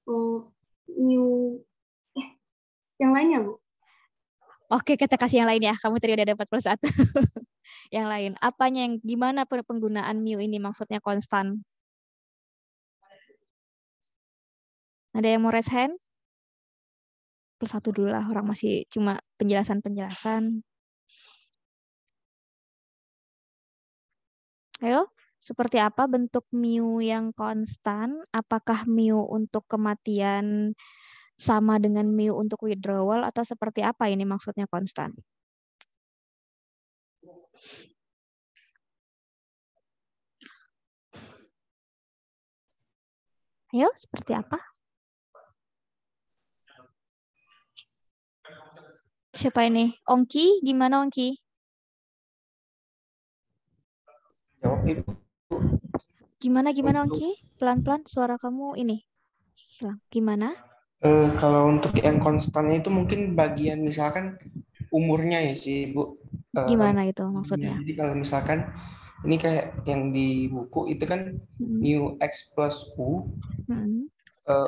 Oh, mu, yang lainnya, Bu? Oke, kita kasih yang lain ya. Kamu tadi udah dapat +1. Yang lain. Apanya yang gimana penggunaan mu ini maksudnya konstan? Ada yang mau raise hand? +1 dulu lah. Orang masih cuma penjelasan-penjelasan. Ayo, seperti apa bentuk mu yang konstan? Apakah mu untuk kematian sama dengan mu untuk withdrawal atau seperti apa ini maksudnya konstan? Ayo, seperti apa? Siapa ini? Ongki, gimana Ongki? Jawab Ibu. Gimana Ongki? Pelan-pelan suara kamu ini. Gimana? Kalau untuk yang konstannya itu mungkin bagian misalkan umurnya ya sih Bu. Gimana itu maksudnya? Jadi kalau misalkan ini kayak yang di buku itu kan mu x plus u.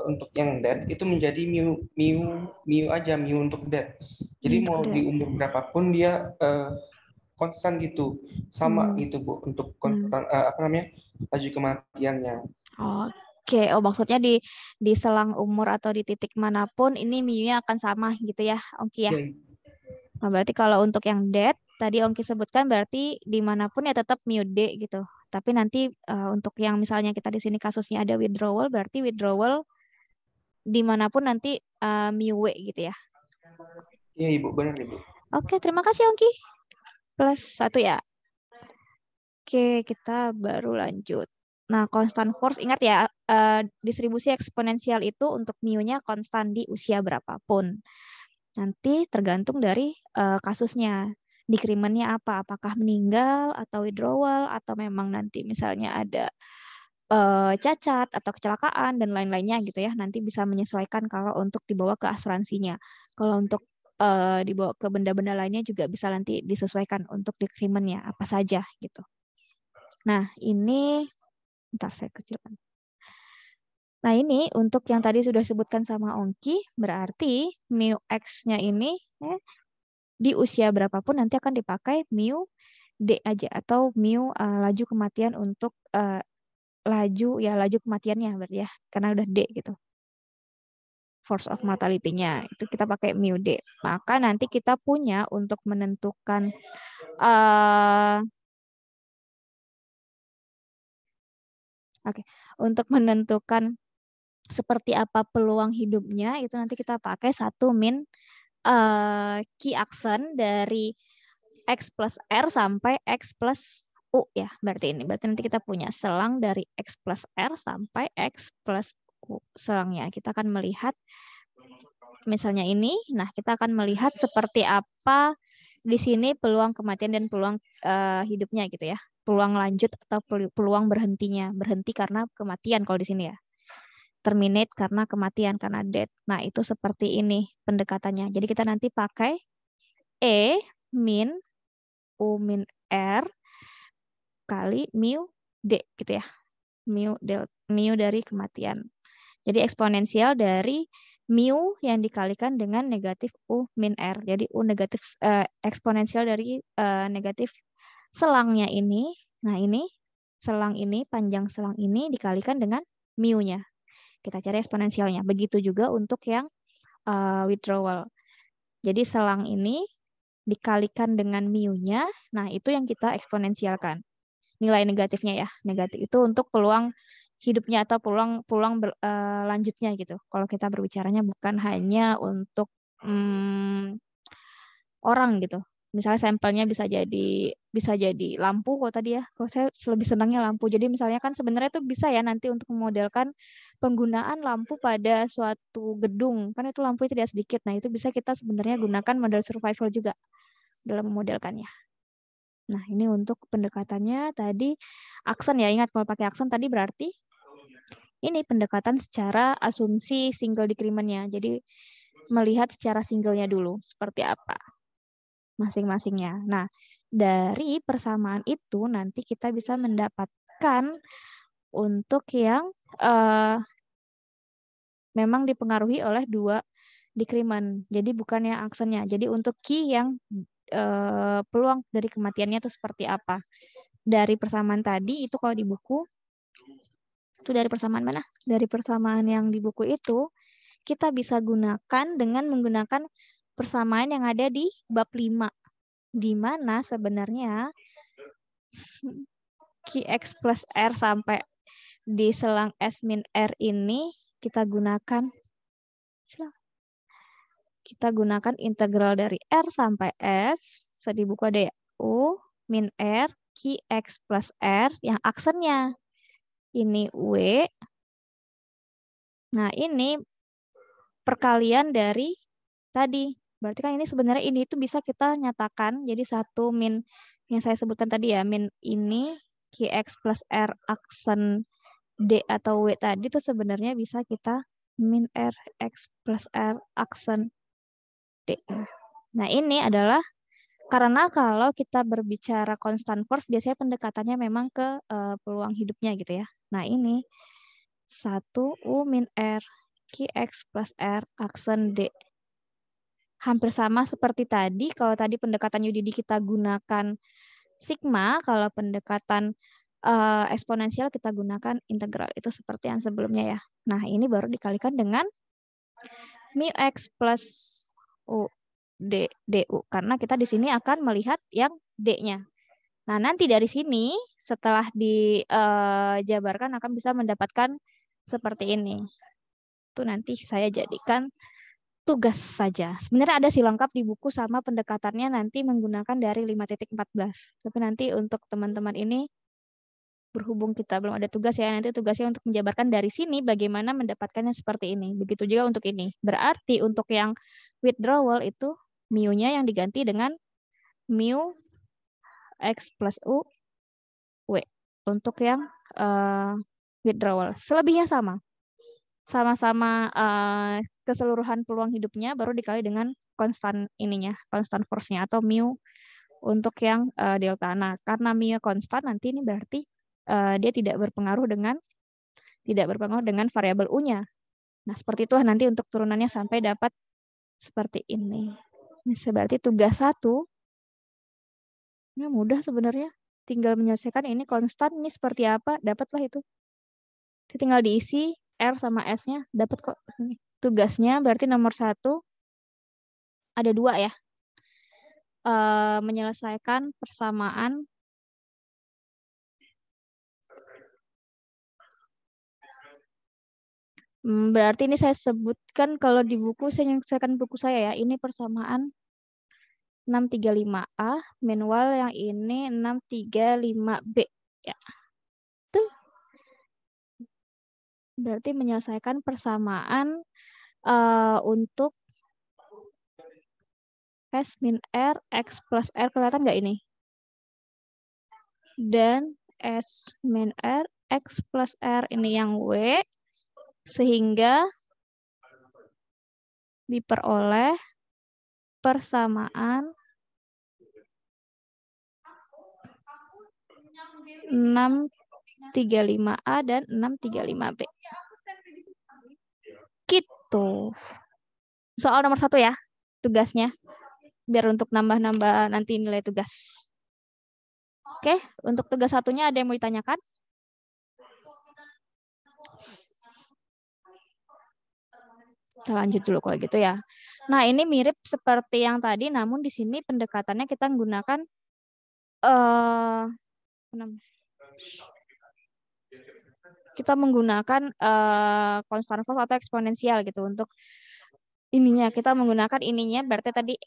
Untuk yang dead itu menjadi mu aja, mu untuk dead. Jadi mau di umur berapapun dia konstan gitu, sama gitu Bu untuk konstan laju kematiannya. Oke, maksudnya di selang umur atau di titik manapun ini mu-nya akan sama gitu ya, Ongki ya. Nah, berarti kalau untuk yang dead tadi Ongki sebutkan berarti dimanapun ya tetap mu D gitu. Tapi nanti untuk yang misalnya kita di sini kasusnya ada withdrawal, berarti withdrawal dimanapun nanti mu W gitu ya. Iya Ibu, benar Ibu. Oke, terima kasih Ongki. +1 ya. Oke, kita baru lanjut. Nah, constant force, ingat ya, distribusi eksponensial itu untuk mu-nya konstan di usia berapapun. Nanti tergantung dari kasusnya. Dikrimennya apa? Apakah meninggal atau withdrawal atau memang nanti misalnya ada cacat atau kecelakaan dan lain-lainnya gitu ya. Nanti bisa menyesuaikan kalau untuk dibawa ke asuransinya. Kalau untuk dibawa ke benda-benda lainnya juga bisa nanti disesuaikan untuk dikrimennya apa saja gitu. Nah, ini bentar saya kecilkan. Nah, ini untuk yang tadi sudah disebutkan sama Ongki, berarti mu X-nya ini di usia berapapun nanti akan dipakai mu D aja atau mu laju kematian untuk laju kematiannya berarti ya, karena udah D gitu. Force of mortality-nya itu kita pakai mu D. Maka nanti kita punya untuk menentukan Oke, untuk menentukan seperti apa peluang hidupnya itu nanti kita pakai satu min key action dari X plus R sampai X plus U ya. Berarti nanti kita punya selang dari X plus R sampai X plus U. Selangnya kita akan melihat misalnya ini. Nah, kita akan melihat seperti apa di sini peluang kematian dan peluang hidupnya gitu ya. Peluang lanjut atau peluang berhentinya. Berhenti karena kematian kalau di sini ya. Terminate karena kematian, karena death. Nah, itu seperti ini pendekatannya. Jadi kita nanti pakai E min U min R kali mu D gitu ya. Mu dari kematian. Jadi eksponensial dari mu yang dikalikan dengan negatif U min R. Jadi U negatif eksponensial dari negatif selangnya ini. Nah, ini selang ini, panjang selang ini dikalikan dengan mu-nya. Kita cari eksponensialnya. Begitu juga untuk yang withdrawal. Jadi selang ini dikalikan dengan mu-nya. Nah, itu yang kita eksponensialkan. Nilai negatifnya ya. Negatif itu untuk peluang hidupnya atau peluang lanjutnya gitu. Kalau kita berbicaranya bukan hanya untuk orang gitu. Misalnya sampelnya bisa jadi lampu kalau tadi ya. Kalau saya lebih senangnya lampu. Jadi misalnya kan sebenarnya itu bisa ya nanti untuk memodelkan penggunaan lampu pada suatu gedung. Kan itu lampunya tidak sedikit. Nah, itu bisa kita sebenarnya gunakan model survival juga dalam memodelkannya. Nah, ini untuk pendekatannya tadi aksen ya. Ingat kalau pakai aksen tadi berarti ini pendekatan secara asumsi single decrement-nya. Jadi melihat secara singlenya dulu seperti apa masing-masingnya. Nah, dari persamaan itu nanti kita bisa mendapatkan untuk yang memang dipengaruhi oleh dua decrement. Jadi bukan yang aksennya. Jadi untuk key yang peluang dari kematiannya itu seperti apa. Dari persamaan tadi itu kalau di buku, itu dari persamaan mana? Dari persamaan yang di buku itu, kita bisa gunakan dengan menggunakan persamaan yang ada di bab 5. Di mana sebenarnya Qx plus R sampai di selang S min R ini kita gunakan integral dari R sampai S. Di buku ada ya, U min R Qx plus R yang aksennya ini W. Nah, ini perkalian dari tadi. Berarti kan ini sebenarnya ini itu bisa kita nyatakan jadi satu min yang saya sebutkan tadi ya, min ini Qx plus R aksen D atau W tadi itu sebenarnya bisa kita min R X plus R aksen D. Nah, ini adalah karena kalau kita berbicara constant force biasanya pendekatannya memang ke peluang hidupnya gitu ya. Nah, ini 1 U min R Qx plus R aksen D. Hampir sama seperti tadi. Kalau tadi pendekatan Yudidi kita gunakan sigma, kalau pendekatan eksponensial kita gunakan integral. Itu seperti yang sebelumnya ya. Nah, ini baru dikalikan dengan mu x plus u du. Karena kita di sini akan melihat yang d-nya. Nah, nanti dari sini setelah dijabarkan akan bisa mendapatkan seperti ini. Itu nanti saya jadikan tugas saja. Sebenarnya ada sih lengkap di buku sama pendekatannya nanti menggunakan dari 5.14. Tapi nanti untuk teman-teman ini berhubung kita belum ada tugas ya, nanti tugasnya untuk menjabarkan dari sini bagaimana mendapatkannya seperti ini. Begitu juga untuk ini. Berarti untuk yang withdrawal itu mu-nya yang diganti dengan mu x plus u w untuk yang withdrawal. Selebihnya sama. Sama-sama keseluruhan peluang hidupnya baru dikali dengan konstan ininya, konstan force-nya atau mu untuk yang delta. Nah, karena mu konstan nanti ini berarti dia tidak berpengaruh dengan variabel u-nya. Nah, seperti itu nanti untuk turunannya sampai dapat seperti ini. Ini berarti tugas 1 ini mudah sebenarnya. Tinggal menyelesaikan ini konstan ini seperti apa, dapatlah itu. Tinggal diisi R sama S-nya, dapat kok. Tugasnya berarti nomor 1 ada 2 ya. Menyelesaikan persamaan Berarti ini saya sebutkan kalau di buku, saya nyelesaikan buku saya ya. Ini persamaan 635A, manual yang ini 635B. Ya. Itu berarti menyelesaikan persamaan untuk S min R, X plus R. Kelihatan nggak ini? Dan S min R, X plus R ini yang W. Sehingga diperoleh persamaan 635A dan 635B. Gitu. Soal nomor 1 ya, tugasnya. Biar untuk nambah-nambah nanti nilai tugas. Oke, untuk tugas satunya ada yang mau ditanyakan? Kita lanjut dulu kalau gitu ya. Nah, ini mirip seperti yang tadi, namun di sini pendekatannya kita menggunakan constant force atau eksponensial gitu. Untuk ininya kita menggunakan ininya berarti tadi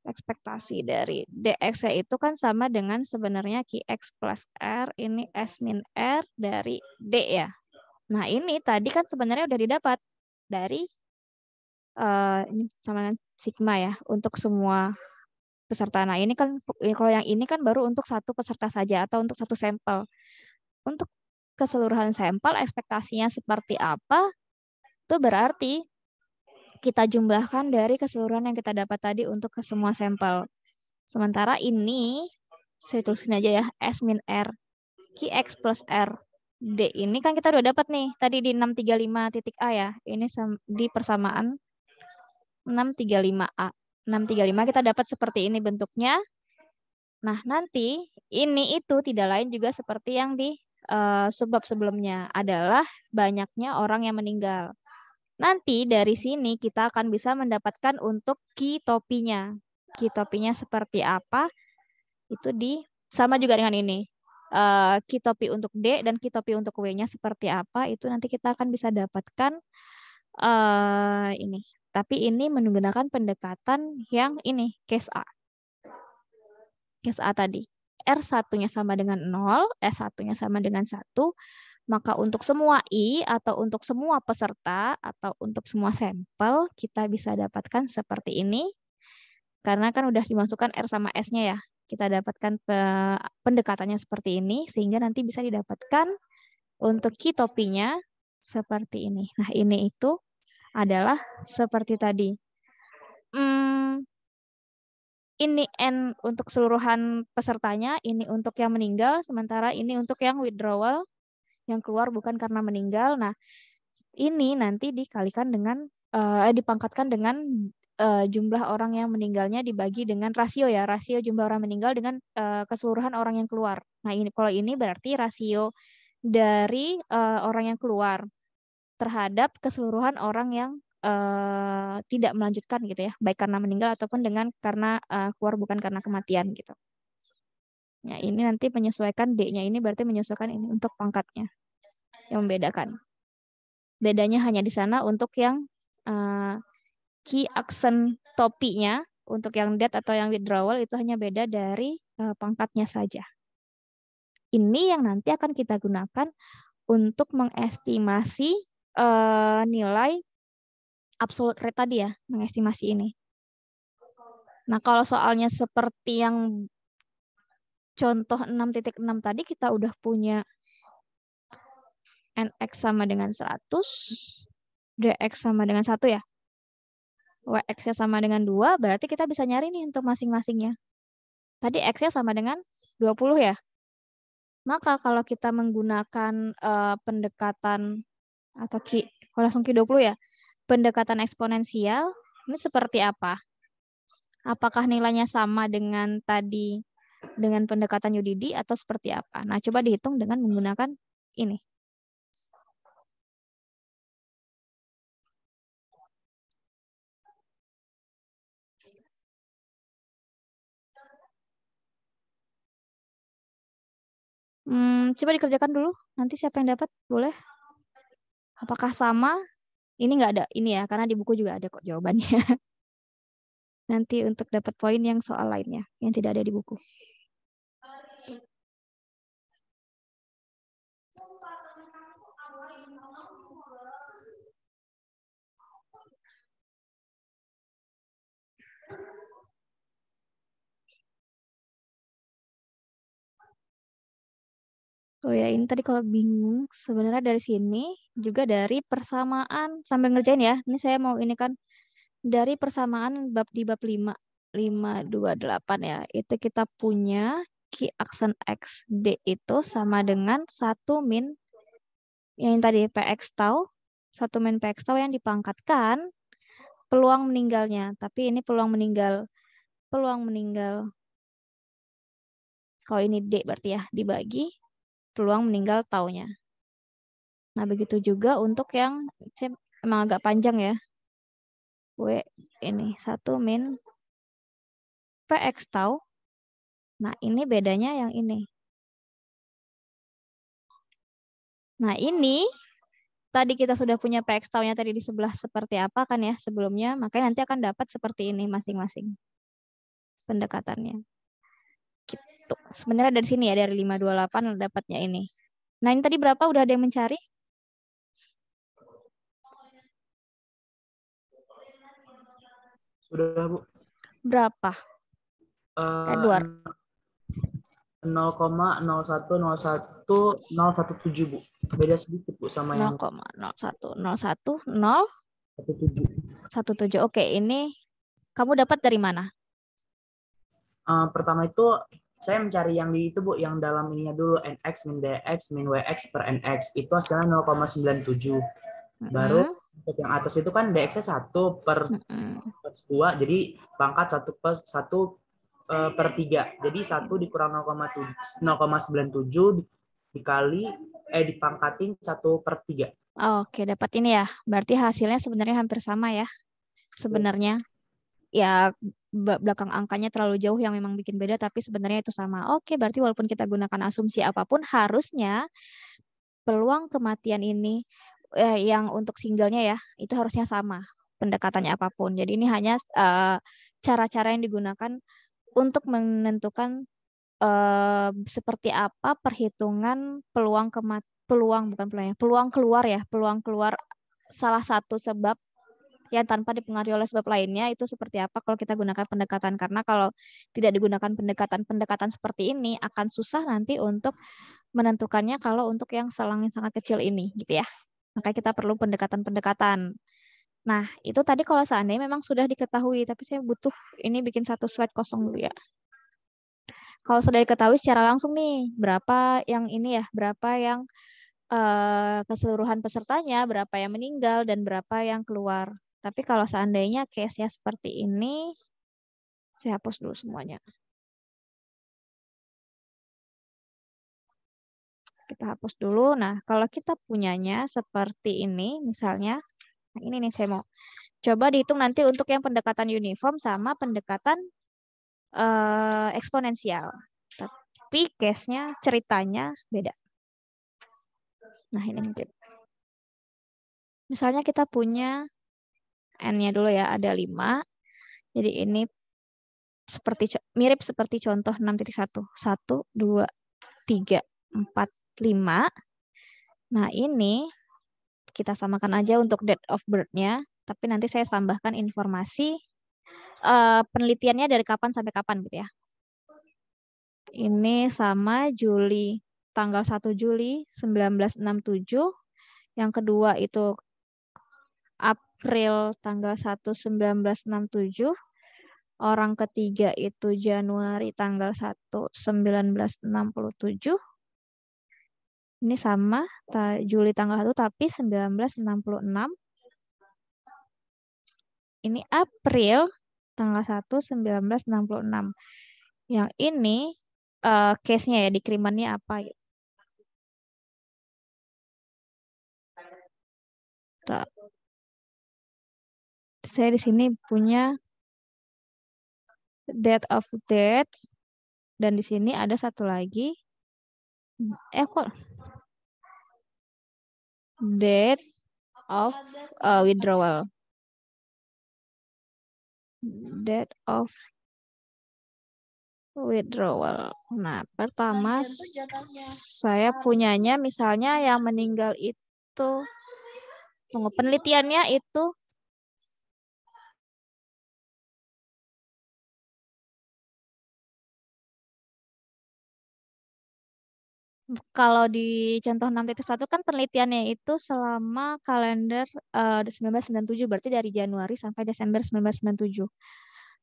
ekspektasi dari dx itu kan sama dengan sebenarnya Qx plus R, ini S min R dari D ya. Nah, ini tadi kan sebenarnya udah didapat dari ini sama dengan sigma ya untuk semua peserta. Nah, ini kan kalau yang ini kan baru untuk satu peserta saja atau untuk satu sampel. Untuk keseluruhan sampel ekspektasinya seperti apa? Itu berarti kita jumlahkan dari keseluruhan yang kita dapat tadi untuk ke semua sampel. Sementara ini saya tulisin aja ya, S min R Qx plus R D ini kan kita udah dapat nih tadi di 635.A ya. Ini di persamaan 635A. 635 kita dapat seperti ini bentuknya. Nah, nanti ini itu tidak lain juga seperti yang di subbab sebelumnya adalah banyaknya orang yang meninggal. Nanti dari sini kita akan bisa mendapatkan untuk Q-topinya. Q-topinya seperti apa? Itu sama juga dengan ini. Q-topi untuk D dan Q-topi untuk W-nya seperti apa? Itu nanti kita akan bisa dapatkan ini. Tapi ini menggunakan pendekatan yang ini, case A. Case A tadi. R1-nya sama dengan 0, S1-nya sama dengan 1. Maka untuk semua I atau untuk semua peserta atau untuk semua sampel kita bisa dapatkan seperti ini. Karena kan udah dimasukkan R sama S-nya ya. Kita dapatkan pendekatannya seperti ini sehingga nanti bisa didapatkan untuk Q-topinya seperti ini. Nah, ini itu adalah seperti tadi. Ini N untuk keseluruhan pesertanya, ini untuk yang meninggal, sementara ini untuk yang withdrawal, yang keluar bukan karena meninggal. Nah, ini nanti dikalikan dengan, dipangkatkan dengan jumlah orang yang meninggalnya dibagi dengan rasio ya, rasio jumlah orang meninggal dengan keseluruhan orang yang keluar. Nah, ini kalau ini berarti rasio dari orang yang keluar terhadap keseluruhan orang yang tidak melanjutkan gitu ya, baik karena meninggal ataupun dengan karena keluar bukan karena kematian gitu. Nah, ini nanti menyesuaikan D-nya ini berarti menyesuaikan ini untuk pangkatnya yang membedakan. Bedanya hanya di sana untuk yang key accent topinya, untuk yang death atau yang withdrawal itu hanya beda dari pangkatnya saja. Ini yang nanti akan kita gunakan untuk mengestimasi nilai absolute rate tadi ya, mengestimasi ini. Nah, kalau soalnya seperti yang contoh 6.6 tadi, kita udah punya NX sama dengan 100, DX sama dengan 1 ya. WX-nya sama dengan 2, berarti kita bisa nyari nih untuk masing-masingnya. Tadi X-nya sama dengan 20 ya. Maka kalau kita menggunakan pendekatan atau langsung Q20 ya, pendekatan eksponensial, ini seperti apa? Apakah nilainya sama dengan tadi dengan pendekatan UDD atau seperti apa? Nah, coba dihitung dengan menggunakan ini. Coba dikerjakan dulu. Nanti siapa yang dapat? Boleh? Apakah sama? Ini nggak ada ini ya, karena di buku juga ada kok jawabannya. Nanti untuk dapat poin yang soal lainnya, yang tidak ada di buku. Oh ya, ini tadi kalau bingung, sebenarnya dari sini juga dari persamaan sambil ngerjain ya. Ini saya mau ini kan dari persamaan di bab 528 ya. Itu kita punya Q aksen X D itu sama dengan 1 min yang tadi PX tau, 1 min PX tau yang dipangkatkan peluang meninggalnya. Tapi ini peluang meninggal kalau ini D berarti ya dibagi peluang meninggal taunya. Nah, begitu juga untuk yang saya emang agak panjang ya. W ini 1 min PX tau. Nah, ini bedanya yang ini. Nah, ini tadi kita sudah punya PX tau-nya tadi di sebelah seperti apa kan ya sebelumnya. Makanya nanti akan dapat seperti ini masing-masing pendekatannya. Gitu. Sebenarnya dari sini ya, dari 528 dapatnya ini. Nah, ini tadi berapa? Udah ada yang mencari? Sudah, Bu. Berapa? Edward. 0,0101017, Bu. Beda sedikit, Bu, sama yang 0,0101017. Oke, ini kamu dapat dari mana? Pertama itu saya mencari yang di itu, Bu, yang dalam ininya dulu, nx min dx min wx per nx. Itu hasilnya 0,97. Baru untuk yang atas itu kan dx-nya 1 per 2, jadi pangkat 1 per 3. Jadi 1 dikurang 0,97 dikali dipangkatin 1 per 3. Oke, dapat ini ya. Berarti hasilnya sebenarnya hampir sama ya. Sebenarnya ya belakang angkanya terlalu jauh yang memang bikin beda, tapi sebenarnya itu sama. Oke, berarti walaupun kita gunakan asumsi apapun, harusnya peluang kematian ini yang untuk singlenya ya, itu harusnya sama pendekatannya apapun. Jadi ini hanya cara-cara yang digunakan untuk menentukan seperti apa perhitungan peluang keluar salah satu sebab yang tanpa dipengaruhi oleh sebab lainnya itu seperti apa kalau kita gunakan pendekatan. Karena kalau tidak digunakan pendekatan seperti ini akan susah nanti untuk menentukannya kalau untuk yang selang yang sangat kecil ini gitu ya. Makanya kita perlu pendekatan-pendekatan. Nah, itu tadi kalau seandainya memang sudah diketahui, tapi saya butuh ini bikin satu slide kosong dulu ya. Kalau sudah diketahui secara langsung nih, berapa yang ini ya, berapa yang keseluruhan pesertanya, berapa yang meninggal, dan berapa yang keluar. Tapi kalau seandainya case-nya seperti ini, saya hapus dulu semuanya. Kita hapus dulu. Nah, kalau kita punyanya seperti ini, misalnya, nah ini nih saya mau coba dihitung nanti untuk yang pendekatan uniform sama pendekatan eksponensial. Tapi case-nya, ceritanya beda. Nah, ini mungkin. Misalnya kita punya N-nya dulu ya, ada 5. Jadi ini mirip seperti contoh 6.1. 1, 2, 3, 4, 5. Nah, ini kita samakan aja untuk date of birth-nya, tapi nanti saya tambahkan informasi penelitiannya dari kapan sampai kapan gitu ya. Ini sama Juli, tanggal 1 Juli 1967. Yang kedua itu April tanggal 1 1967. Orang ketiga itu Januari tanggal 1 1967. Ini sama Juli tanggal 1 tapi 1966. Ini April tanggal 1 1966. Yang ini case-nya ya, dikirimannya apa gitu. Saya di sini punya date of death dan di sini ada satu lagi. Kok date of withdrawal. Date of withdrawal. Nah, pertama saya punyanya misalnya yang meninggal itu, tunggu, penelitiannya itu kalau di contoh 6.1 kan penelitiannya itu selama kalender 1997, berarti dari Januari sampai Desember 1997.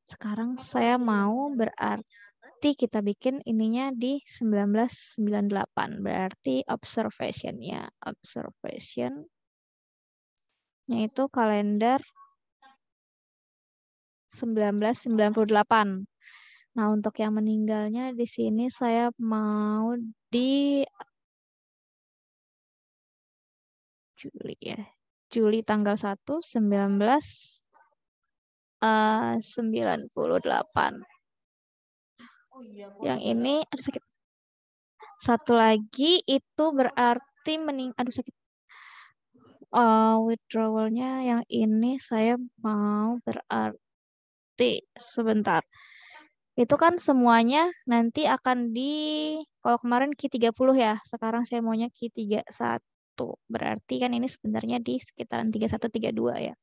Sekarang saya mau berarti kita bikin ininya di 1998, berarti observation-nya itu kalender 1998. Nah, untuk yang meninggalnya di sini saya mau di Juli ya. Juli tanggal 1 1998. Yang ini aduh sakit. Satu lagi itu berarti aduh sakit. Withdrawalnya yang ini saya mau berarti sebentar. Itu kan semuanya nanti akan kalau kemarin Q30 ya, sekarang saya maunya Q31. Berarti kan ini sebenarnya di sekitaran 31-32 ya.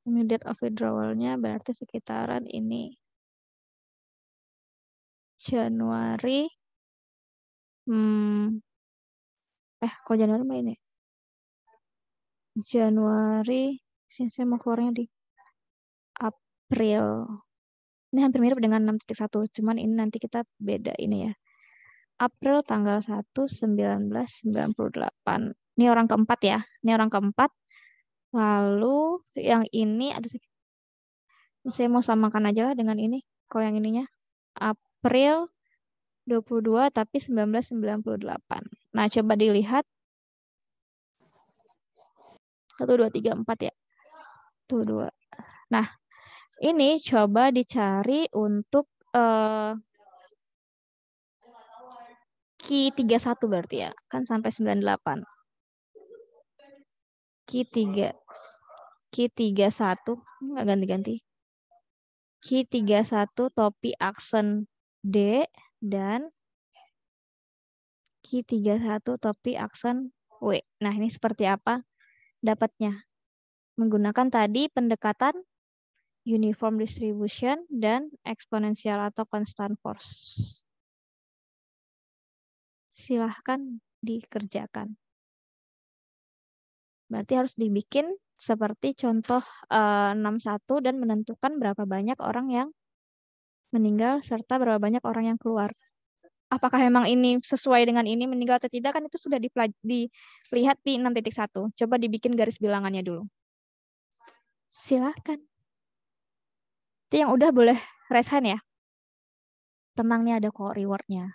Ini date of withdrawal-nya berarti sekitaran ini. Januari. Kalau Januari mah ini. Januari, saya mau keluarnya di April. Ini hampir mirip dengan 6.1, cuman ini nanti kita beda ini ya. April tanggal 1 1998. Ini orang keempat ya. Ini orang keempat. Lalu yang ini saya mau samakan aja lah dengan ini. Kalau yang ininya April 22 tapi 1998. Nah, coba dilihat. 1 2 3 4 ya. Tuh 2. Nah, ini coba dicari untuk Q31 berarti ya. Kan sampai 98. Q31 enggak ganti-ganti. Q31 topi aksen D dan Q31 topi aksen W. Nah, ini seperti apa dapatnya? Menggunakan tadi pendekatan uniform distribution dan eksponensial atau constant force. Silahkan dikerjakan. Berarti harus dibikin seperti contoh 61 dan menentukan berapa banyak orang yang meninggal serta berapa banyak orang yang keluar. Apakah memang ini sesuai dengan ini meninggal atau tidak, kan itu sudah dilihat di 6.1. Coba dibikin garis bilangannya dulu. Silahkan. Itu yang udah boleh raise hand ya. Tenang nih, ada kok rewardnya.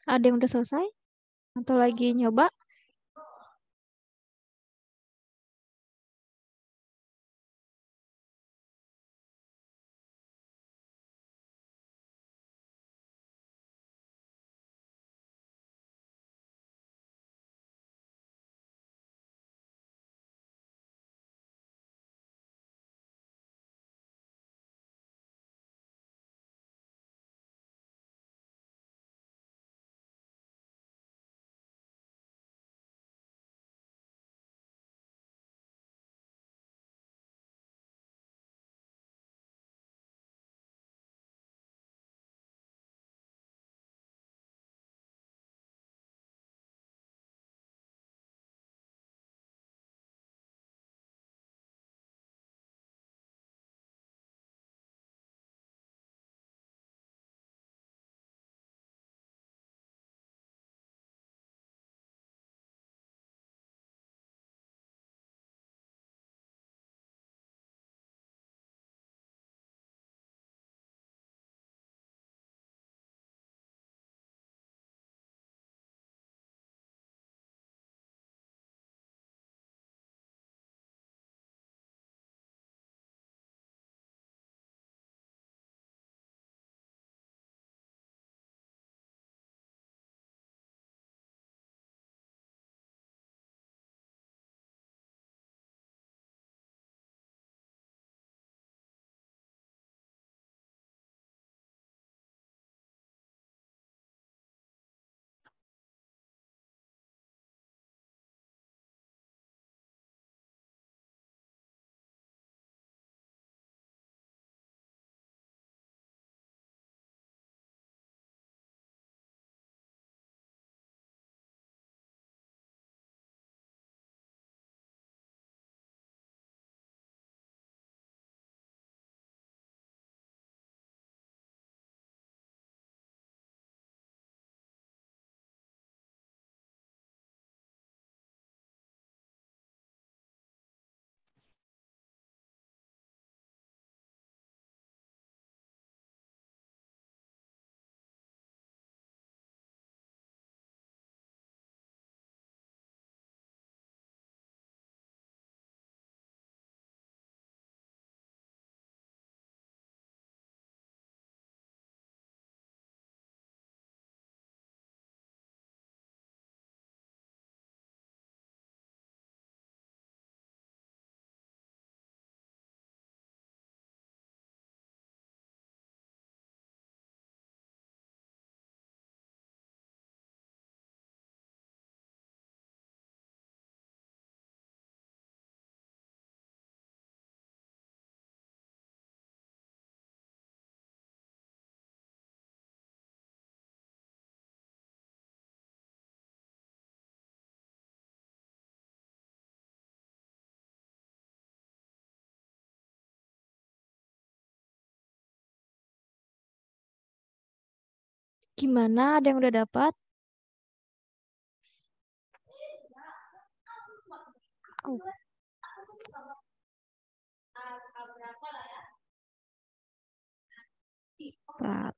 Ada yang udah selesai? Atau lagi nyoba? Gimana? Ada yang udah dapat? Oh. Empat.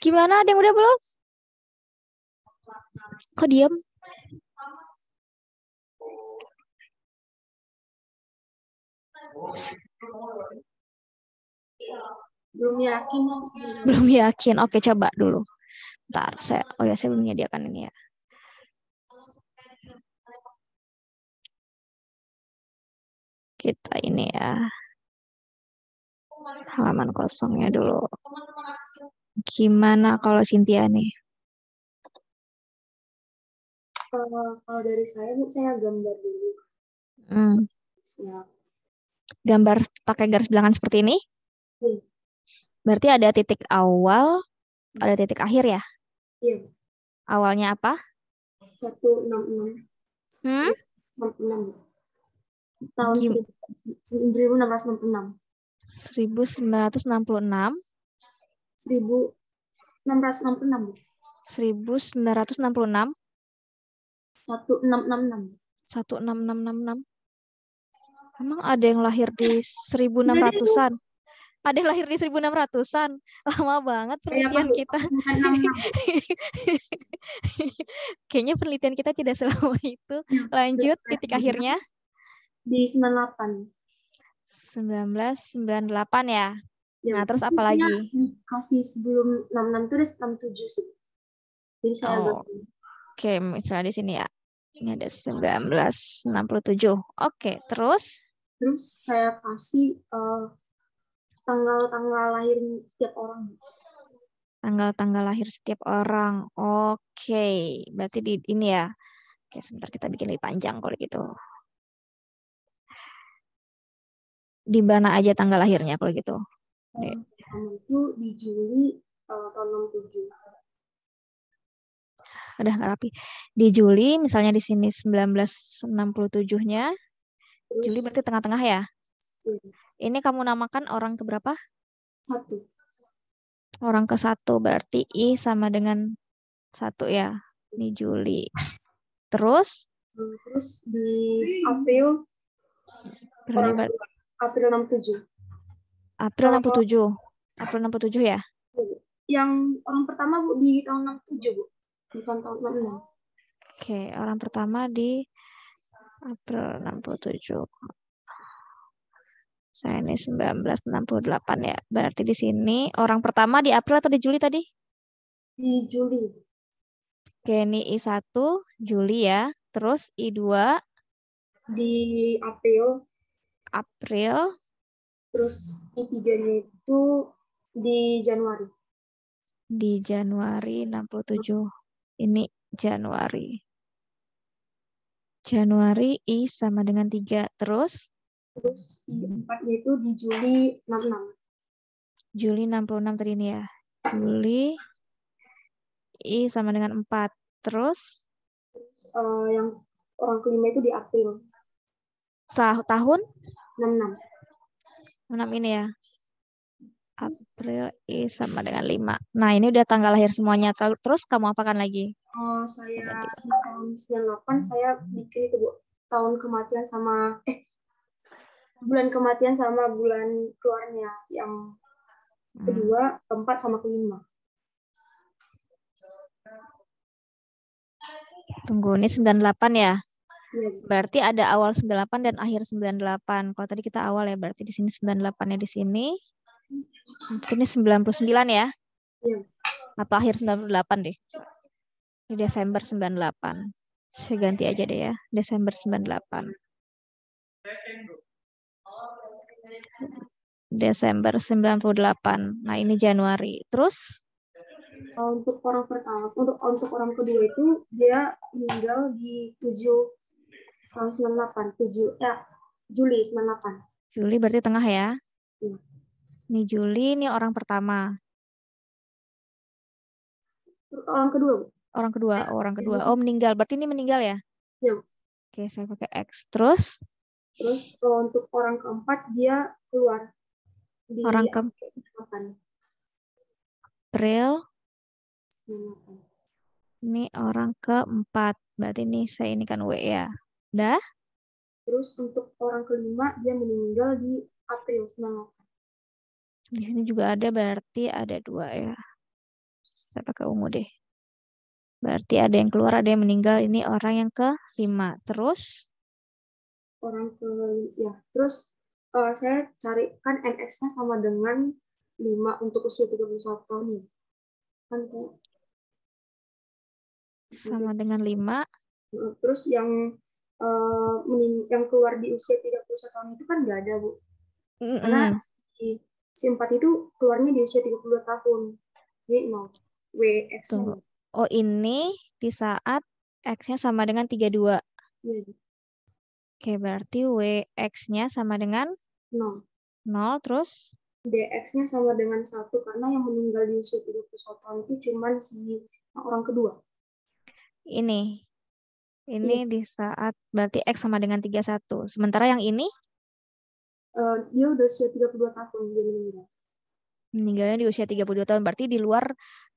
Gimana? Ada yang udah belum? Kok diam? Belum yakin. Belum yakin. Oke, coba dulu. Bentar, saya belum menyediakan ini ya. Kita ini ya. Halaman kosongnya dulu. Gimana kalau Cynthia nih? Kalau dari saya, Bu, saya gambar dulu. Siap. Gambar pakai garis bilangan seperti ini? Berarti ada titik awal, ada titik akhir ya? Iya. Awalnya apa? 166. 66. Tahun Gim- 1666. 1966. 1666. 1966. 1666. 1666. Emang ada yang lahir di 1600-an? Ada yang lahir di 1600-an. Lama banget penelitian kita. Kayaknya penelitian kita tidak selama itu. Lanjut, titik akhirnya? Di 98. 1998 ya? Ya, Nah, terus apa lagi? Kasih sebelum 66 itu udah 67 sih. Jadi saya agak... Oke, misalnya di sini ya. Ini ada 1967. Oke, terus? Terus saya kasih tanggal-tanggal lahir setiap orang. Tanggal-tanggal lahir setiap orang. Oke, berarti di ini ya. Oke, sebentar kita bikin lebih panjang kalau gitu. Di mana aja tanggal lahirnya kalau gitu? Itu di Juli tahun 67. Udah nggak rapi. Di Juli, misalnya di sini 1967-nya. Juli berarti tengah-tengah ya? Ini kamu namakan orang keberapa? 1. Orang ke-1 berarti I sama dengan 1 ya. Ini Juli. Terus? Terus di April. April 67. April 67. April 67 ya? Yang orang pertama, Bu, di tahun 67, Bu. Bukan tahun 66. Oke, orang pertama di April 67. Saya ini 1968 ya. Berarti di sini orang pertama di April atau di Juli tadi? Di Juli. Oke, ini I1 Juli ya. Terus I2 di April. April. Terus I3-nya itu di Januari. Di Januari 67. Ini Januari. Januari I sama dengan 3. Terus I4-nya itu di Juli 66. Juli 66 tadi ini ya. Juli I sama dengan 4. Terus yang orang kelima itu di April. Tahun? 66. 6 ini ya. April I sama dengan 5. Nah, ini udah tanggal lahir semuanya. Terus kamu apakan lagi? Saya di tahun 98 saya bikin itu, Bu. Tahun kematian sama bulan kematian sama bulan keluarnya, yang kedua, keempat sama kelima. Tunggu, ini 98 ya? Berarti ada awal 98 dan akhir 98. Kalau tadi kita awal ya, berarti di sini 98-nya di sini. Ini 99 ya? Iya. Atau akhir 98 deh. Ini Desember 98. Saya ganti aja deh ya. Desember 98. Desember 98. Nah, ini Januari. Terus? Untuk orang pertama, untuk orang kedua itu dia meninggal di 98. Juli 98. Juli berarti tengah ya? Iya. Ini Juli, ini orang pertama. Orang kedua, Bu. Orang kedua. Oh, meninggal. Berarti ini meninggal ya? Iya. Oke, saya pakai X. Terus untuk orang keempat dia keluar di orang keempat April. Ini orang keempat. Berarti ini saya ini kan W ya. Udah? Terus untuk orang kelima dia meninggal di April 98. Di sini juga ada, berarti ada 2 ya. Saya pakai ungu deh. Berarti ada yang keluar, ada yang meninggal. Ini orang yang ke-5. Terus? Terus saya cari kan NX-nya sama dengan 5 untuk usia 31 tahun ya. Kan kayak Sama dengan 5. terus yang keluar di usia 31 tahun itu kan nggak ada, Bu. Karena si 4 itu keluarnya di usia 32 tahun. Jadi 0. WX-nya. Oh, ini di saat X-nya sama dengan 32. Iya. Oke, berarti WX-nya sama dengan 0. Terus DX-nya sama dengan 1 karena yang meninggal di usia 31 tahun itu cuma si orang kedua. Ini di saat berarti X sama dengan 31. Sementara yang ini dia udah usia 32 tahun dia meninggal. Meninggalnya di usia 32 tahun. Berarti di luar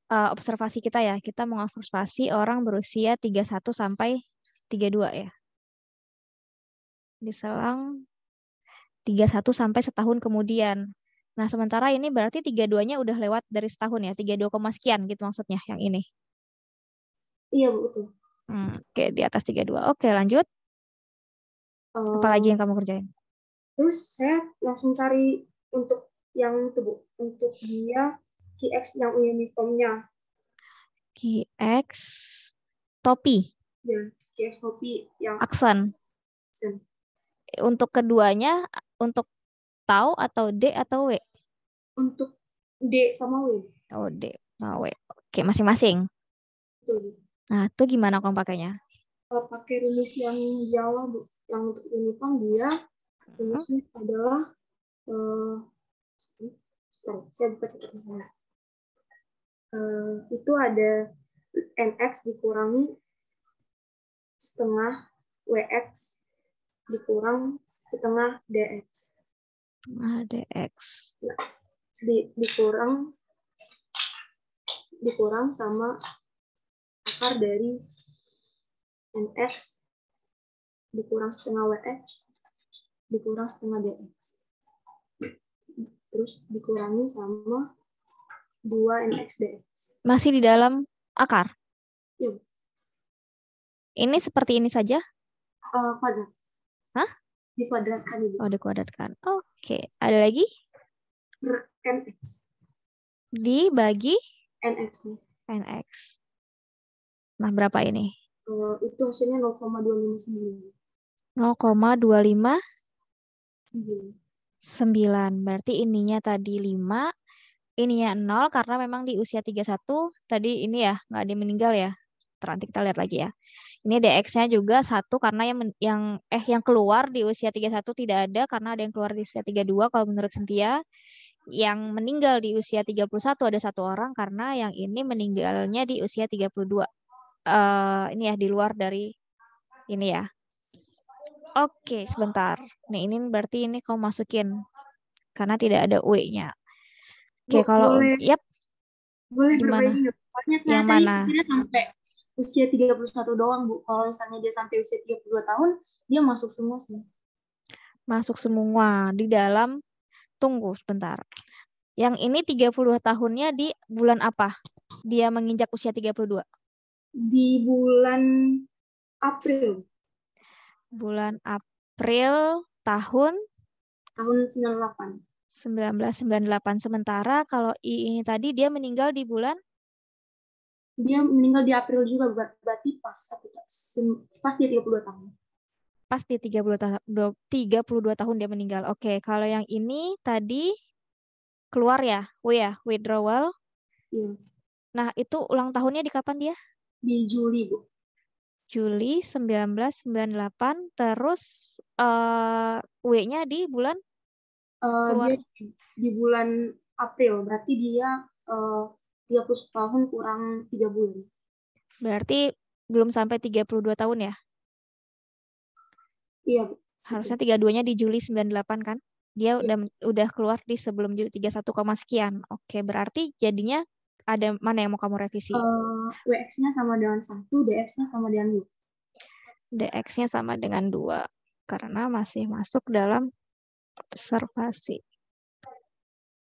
observasi kita ya. Kita mengobservasi orang berusia 31 sampai 32 ya. Diselang 31 sampai setahun kemudian. Nah, sementara ini berarti 32-nya udah lewat dari setahun ya. 32, sekian gitu maksudnya yang ini. Iya, Bu, betul. Oke, di atas 32. Oke, lanjut. Apalagi yang kamu kerjain? Terus saya langsung cari untuk yang itu, Bu. Untuk dia QX yang uniformnya. QX topi. Ya, QX topi yang aksen. Untuk keduanya, untuk tau atau D atau W? Untuk D sama W. Oh, D sama W. Oke, masing-masing. Betul. Nah, itu gimana kamu pakainya? Pakai rumus yang Jawa, Bu. Yang untuk uniform dia rumusnya adalah saya buka catatan saya. Itu ada NX dikurangi setengah WX dikurang setengah DX. DX. Dikurang sama akar dari NX dikurang setengah WX dikurang setengah DX. Terus dikurangi sama 2 NX DX. Masih di dalam akar? Iya. Ini seperti ini saja? Kuadrat. Hah? Dikuadratkan. Oh, dikuadratkan. Oke. Ada lagi? NX. Dibagi? NX. NX. Nah, berapa ini? Itu hasilnya 0,259. 0,259. 9. Berarti ininya tadi 5, ininya 0 karena memang di usia 31 tadi ini ya, nggak ada yang meninggal ya. Nanti kita lihat lagi ya. Ini DX-nya juga 1 karena yang keluar di usia 31 tidak ada karena ada yang keluar di usia 32 kalau menurut Cynthia. Yang meninggal di usia 31 ada 1 orang karena yang ini meninggalnya di usia 32. Ini ya di luar dari ini ya. Oke, sebentar. Nih, ini berarti ini kamu masukin karena tidak ada W-nya. Oke, kalau boleh gimana? Yang mana? Dia sampai usia 31 doang, Bu. Kalau misalnya dia sampai usia 32 tahun, dia masuk semua sih. Masuk semua di dalam, tunggu sebentar. Yang ini 32 tahunnya di bulan apa? Dia menginjak usia 32. Di bulan April. Bulan April tahun 98. 1998. Sementara kalau I ini tadi dia meninggal di bulan? Dia meninggal di April juga, berarti pas dia 32 tahun. Pas dia 32 tahun dia meninggal. Oke, kalau yang ini tadi keluar ya? Withdrawal. Iya. Nah, itu ulang tahunnya di kapan dia? Di Juli, Bu. Juli 1998, terus W-nya di bulan keluar? Dia di bulan April, berarti dia 30 tahun kurang 3 bulan. Berarti belum sampai 32 tahun ya? Iya, Bu. Harusnya 32-nya di Juli 98 kan? Dia udah keluar di sebelum Juli 31, sekian. Oke, berarti jadinya ada mana yang mau kamu revisi? WX-nya sama dengan 1, DX-nya sama dengan 2. DX-nya sama dengan 2. Karena masih masuk dalam observasi.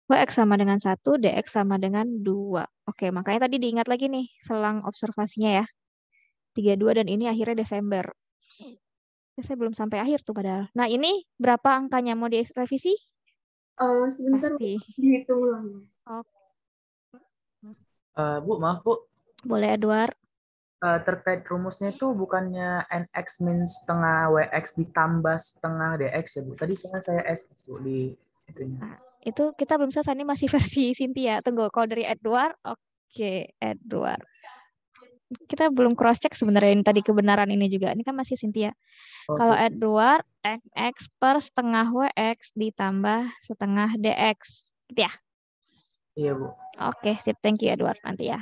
WX sama dengan 1, DX sama dengan 2. Oke, makanya tadi diingat lagi nih, selang observasinya ya. 32 dan ini akhirnya Desember. Saya belum sampai akhir tuh padahal. Nah, ini berapa angkanya? Mau direvisi? Sebentar Pasti. dihitung ulang. Oh, Bu, maaf Bu, boleh Edward. terkait rumusnya itu bukannya NX min setengah WX ditambah setengah DX ya Bu? Tadi saya SS Bu di itunya. Nah, itu kita belum selesai, ini masih versi Cynthia. Tunggu, kalau dari Edward, oke, Edward. Kita belum cross check sebenarnya ini tadi kebenaran ini juga. Ini kan masih Cynthia. Kalau Oke. Edward, NX per setengah WX ditambah setengah DX. Gitu ya? Iya Bu. Oke, sip. Thank you Edward. Nanti ya.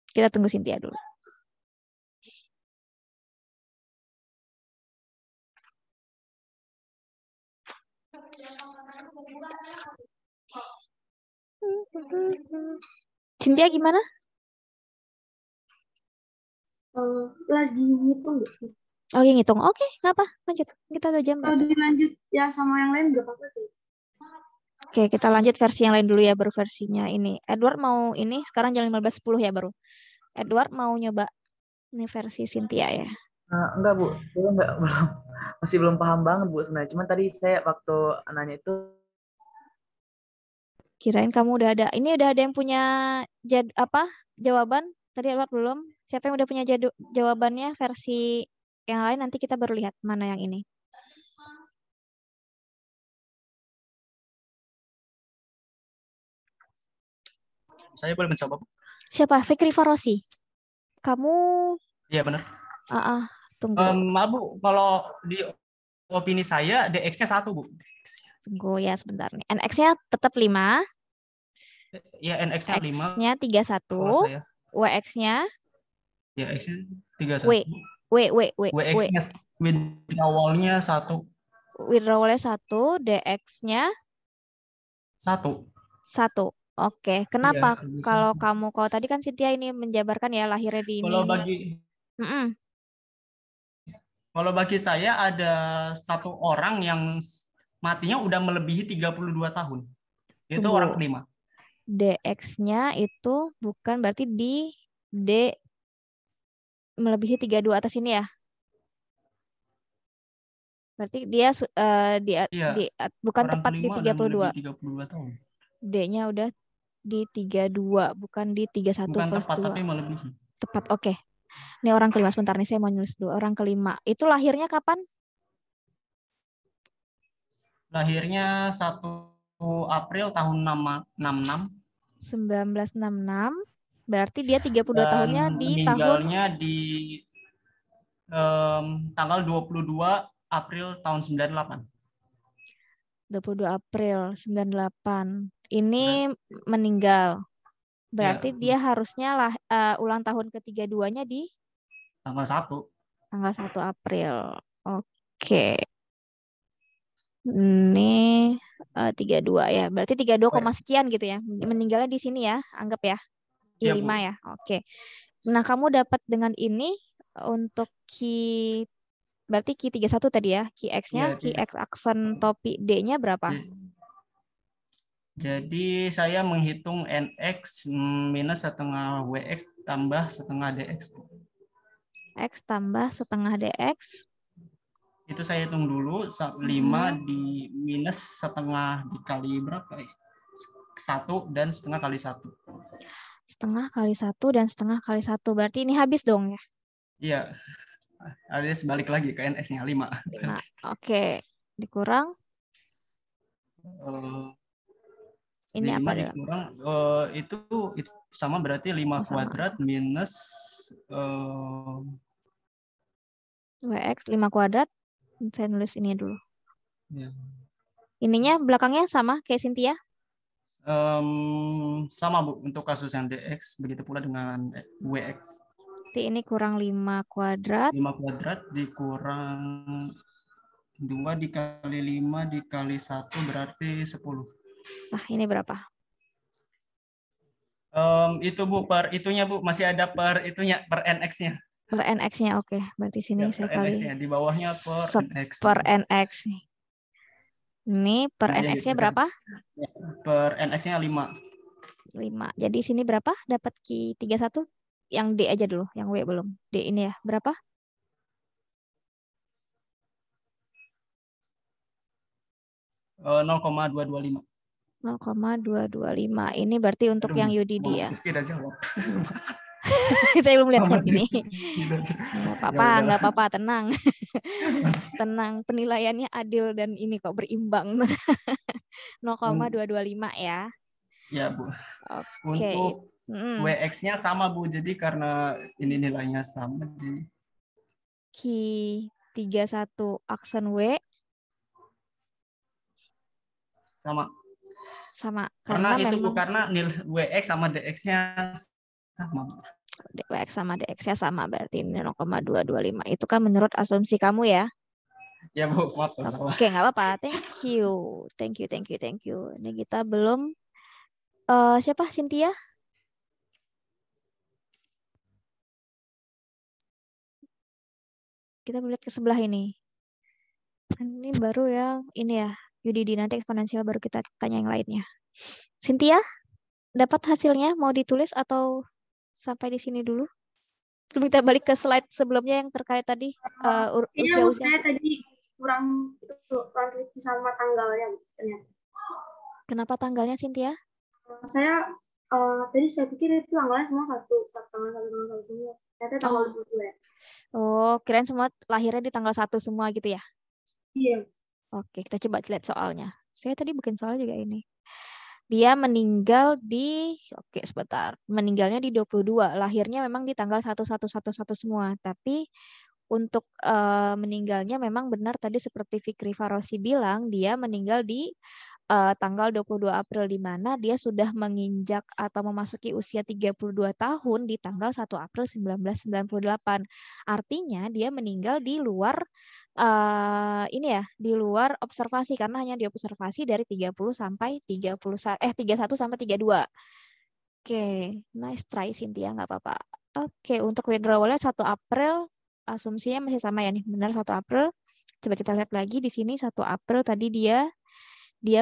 Kita tunggu Cynthia dulu. Cynthia gimana? Lagi ngitung deh. Oh, yang ngitung. Oke, nggak apa. Lanjut. Kita 2 jam. Kalau dilanjut ya sama yang lain gak apa-apa sih. Oke, kita lanjut versi yang lain dulu ya, baru versinya ini. Edward mau ini, sekarang jam 15.10 ya baru. Edward mau nyoba ini versi Cynthia ya. Enggak Bu, saya masih belum paham banget Bu sebenarnya. Cuman tadi saya waktu nanya itu Kirain kamu udah ada. Ini udah ada yang punya jawaban? Tadi Edward belum. Siapa yang udah punya jawabannya versi yang lain? Nanti kita baru lihat mana yang ini. Saya boleh mencoba, Bu? Siapa? Fikri Farosi. Kamu? Iya, benar. Tunggu. Maaf, Bu, kalau di opini saya DX-nya 1, Bu. Tunggu ya sebentar nih. NX-nya tetap 5. Ya, NX-nya 5. X-nya 31. WX-nya? Ya, X-nya 31. WX-nya withdrawal-nya 1. Withdrawal-nya 1, DX-nya 1. Oke, kenapa Iya, kalau tadi kan Cynthia ini menjabarkan ya lahirnya di ini. Kalau bagi saya ada satu orang yang matinya udah melebihi 32 tahun. Itu Tunggu. orang kelima. DX-nya itu bukan berarti di D melebihi 32 atas ini ya? Berarti dia bukan tepat di 32. 32 tahun. D-nya udah di 32, bukan di 31 bukan plus tepat, 2. tapi melebihi. Tepat, oke. Ini orang kelima, sebentar nih saya mau nulis dulu. Orang kelima. Itu lahirnya kapan? Lahirnya 1 April tahun 66. 1966. Berarti dia 32 tahunnya di meninggalnya di tanggal 22 April tahun 98. 22 April 98. Ini meninggal. Berarti dia harusnya ulang tahun ke-32-nya di tanggal 1. Tanggal 1 April. Oke. Ini 32 ya. Berarti 32, sekian gitu ya. Meninggalnya di sini ya, anggap ya. Iya, 5 ya. Oke. Nah, kamu dapat dengan ini untuk berarti Ki 31 tadi ya. Ki X-nya, Ki X aksen topi D-nya berapa? Jadi saya menghitung NX minus setengah WX tambah setengah DX. X tambah setengah DX. Itu saya hitung dulu. 5 di minus setengah dikali berapa ya? 1 dan setengah kali 1. Setengah kali 1 dan setengah kali 1. Berarti ini habis dong ya? Iya. Harus balik lagi ke NX-nya 5. Oke. Dikurang. Ini apa adalah? Dikurang, itu sama berarti 5 kuadrat minus WX 5 kuadrat. Saya nulis ini dulu. Ya. Ininya belakangnya sama kayak Cynthia? Sama Bu untuk kasus yang DX, begitu pula dengan WX. Berarti ini kurang 5 kuadrat. 5 kuadrat dikurang 2 dikali 5 dikali 1 berarti 10. Nah, ini berapa? Itu Bu, per itunya Bu, masih ada per itunya, per NX-nya. Per NX-nya, oke. Berarti sini saya kali di bawahnya per NX. Per NX. Ini per NX-nya berapa? Per NX-nya 5. 5. Jadi sini berapa? Dapat Ki 31? Yang D aja dulu, yang W belum. D ini ya, berapa? 0,225. 0,225. Ini berarti untuk yang UDD ya. Rizky udah jawab. Saya belum lihat chat ini. Ya Nggak apa-apa, tenang. Tenang, penilaiannya adil dan ini kok berimbang. 0,225 ya. Ya, Bu. Oke. Untuk WX-nya sama, Bu. Jadi karena ini nilainya sama. Jadi Ki 31 aksen W sama karena itu memang, Bu, karena nilai WX sama DX-nya sama. WX sama DX-nya sama, berarti ini 0,225. Itu kan menurut asumsi kamu ya? Ya, Bu, maaf. Oke, nggak apa-apa. Thank you. Ini kita belum siapa? Cynthia? Kita lihat ke sebelah ini. Ini baru yang ini ya, UDD, nanti eksponensial baru kita tanya yang lainnya. Cynthia, dapat hasilnya? Mau ditulis atau sampai di sini dulu? Kita balik ke slide sebelumnya yang terkait tadi usia-usia. Saya tadi kurang teliti sama tanggalnya ternyata. Kenapa tanggalnya, Cynthia? Saya tadi saya pikir itu tanggalnya semua tanggal satu semua. Ternyata tanggal 22 ya. Oh, kirain semua lahirnya di tanggal 1 semua gitu ya? Iya. Oke, kita coba lihat soalnya. Saya tadi bikin soal juga ini. Dia meninggal oke sebentar, meninggalnya di 22, lahirnya memang di tanggal 1111 semua, tapi untuk meninggalnya memang benar tadi seperti Fikri Farosi bilang, dia meninggal di tanggal 22 April, di mana dia sudah menginjak atau memasuki usia 32 tahun di tanggal 1 April 1998. Artinya dia meninggal di luar di luar observasi, karena hanya diobservasi dari 31 sampai 32. Oke, nice try Cynthia, nggak apa-apa. Oke, untuk withdrawalnya 1 April, asumsinya masih sama ya nih, benar 1 April. Coba kita lihat lagi di sini 1 April tadi dia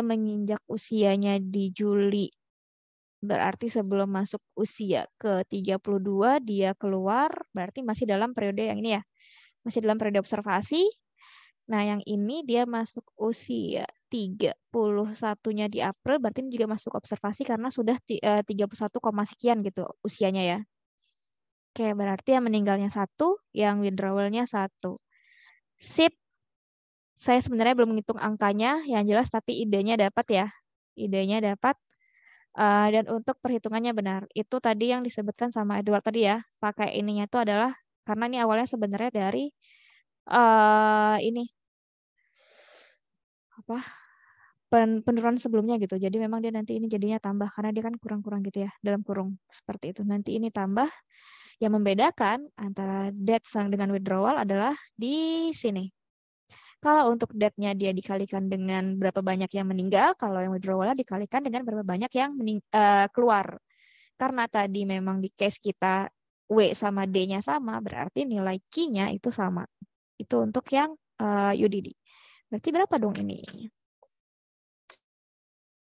menginjak usianya di Juli. Berarti sebelum masuk usia ke 32 dia keluar, berarti masih dalam periode yang ini ya. Masih dalam periode observasi. Nah, yang ini dia masuk usia 31-nya di April, berarti ini juga masuk observasi karena sudah 31, sekian gitu usianya ya. Oke, berarti yang meninggalnya 1, yang withdrawalnya 1. Sip. Saya sebenarnya belum menghitung angkanya, yang jelas tapi idenya dapat ya. Idenya dapat. Dan untuk perhitungannya benar. Itu tadi yang disebutkan sama Edward tadi ya. Pakai ininya itu adalah, karena ini awalnya sebenarnya dari penurunan sebelumnya gitu. Jadi memang dia nanti ini jadinya tambah, karena dia kan kurang-kurang gitu ya, dalam kurung. Seperti itu. Nanti ini tambah. Yang membedakan antara death dengan withdrawal adalah di sini. Kalau untuk death-nya dia dikalikan dengan berapa banyak yang meninggal, kalau yang withdrawal dikalikan dengan berapa banyak yang keluar. Karena tadi memang di case kita W sama D-nya sama, berarti nilai Q-nya itu sama. Itu untuk yang UDD. Berarti berapa dong ini?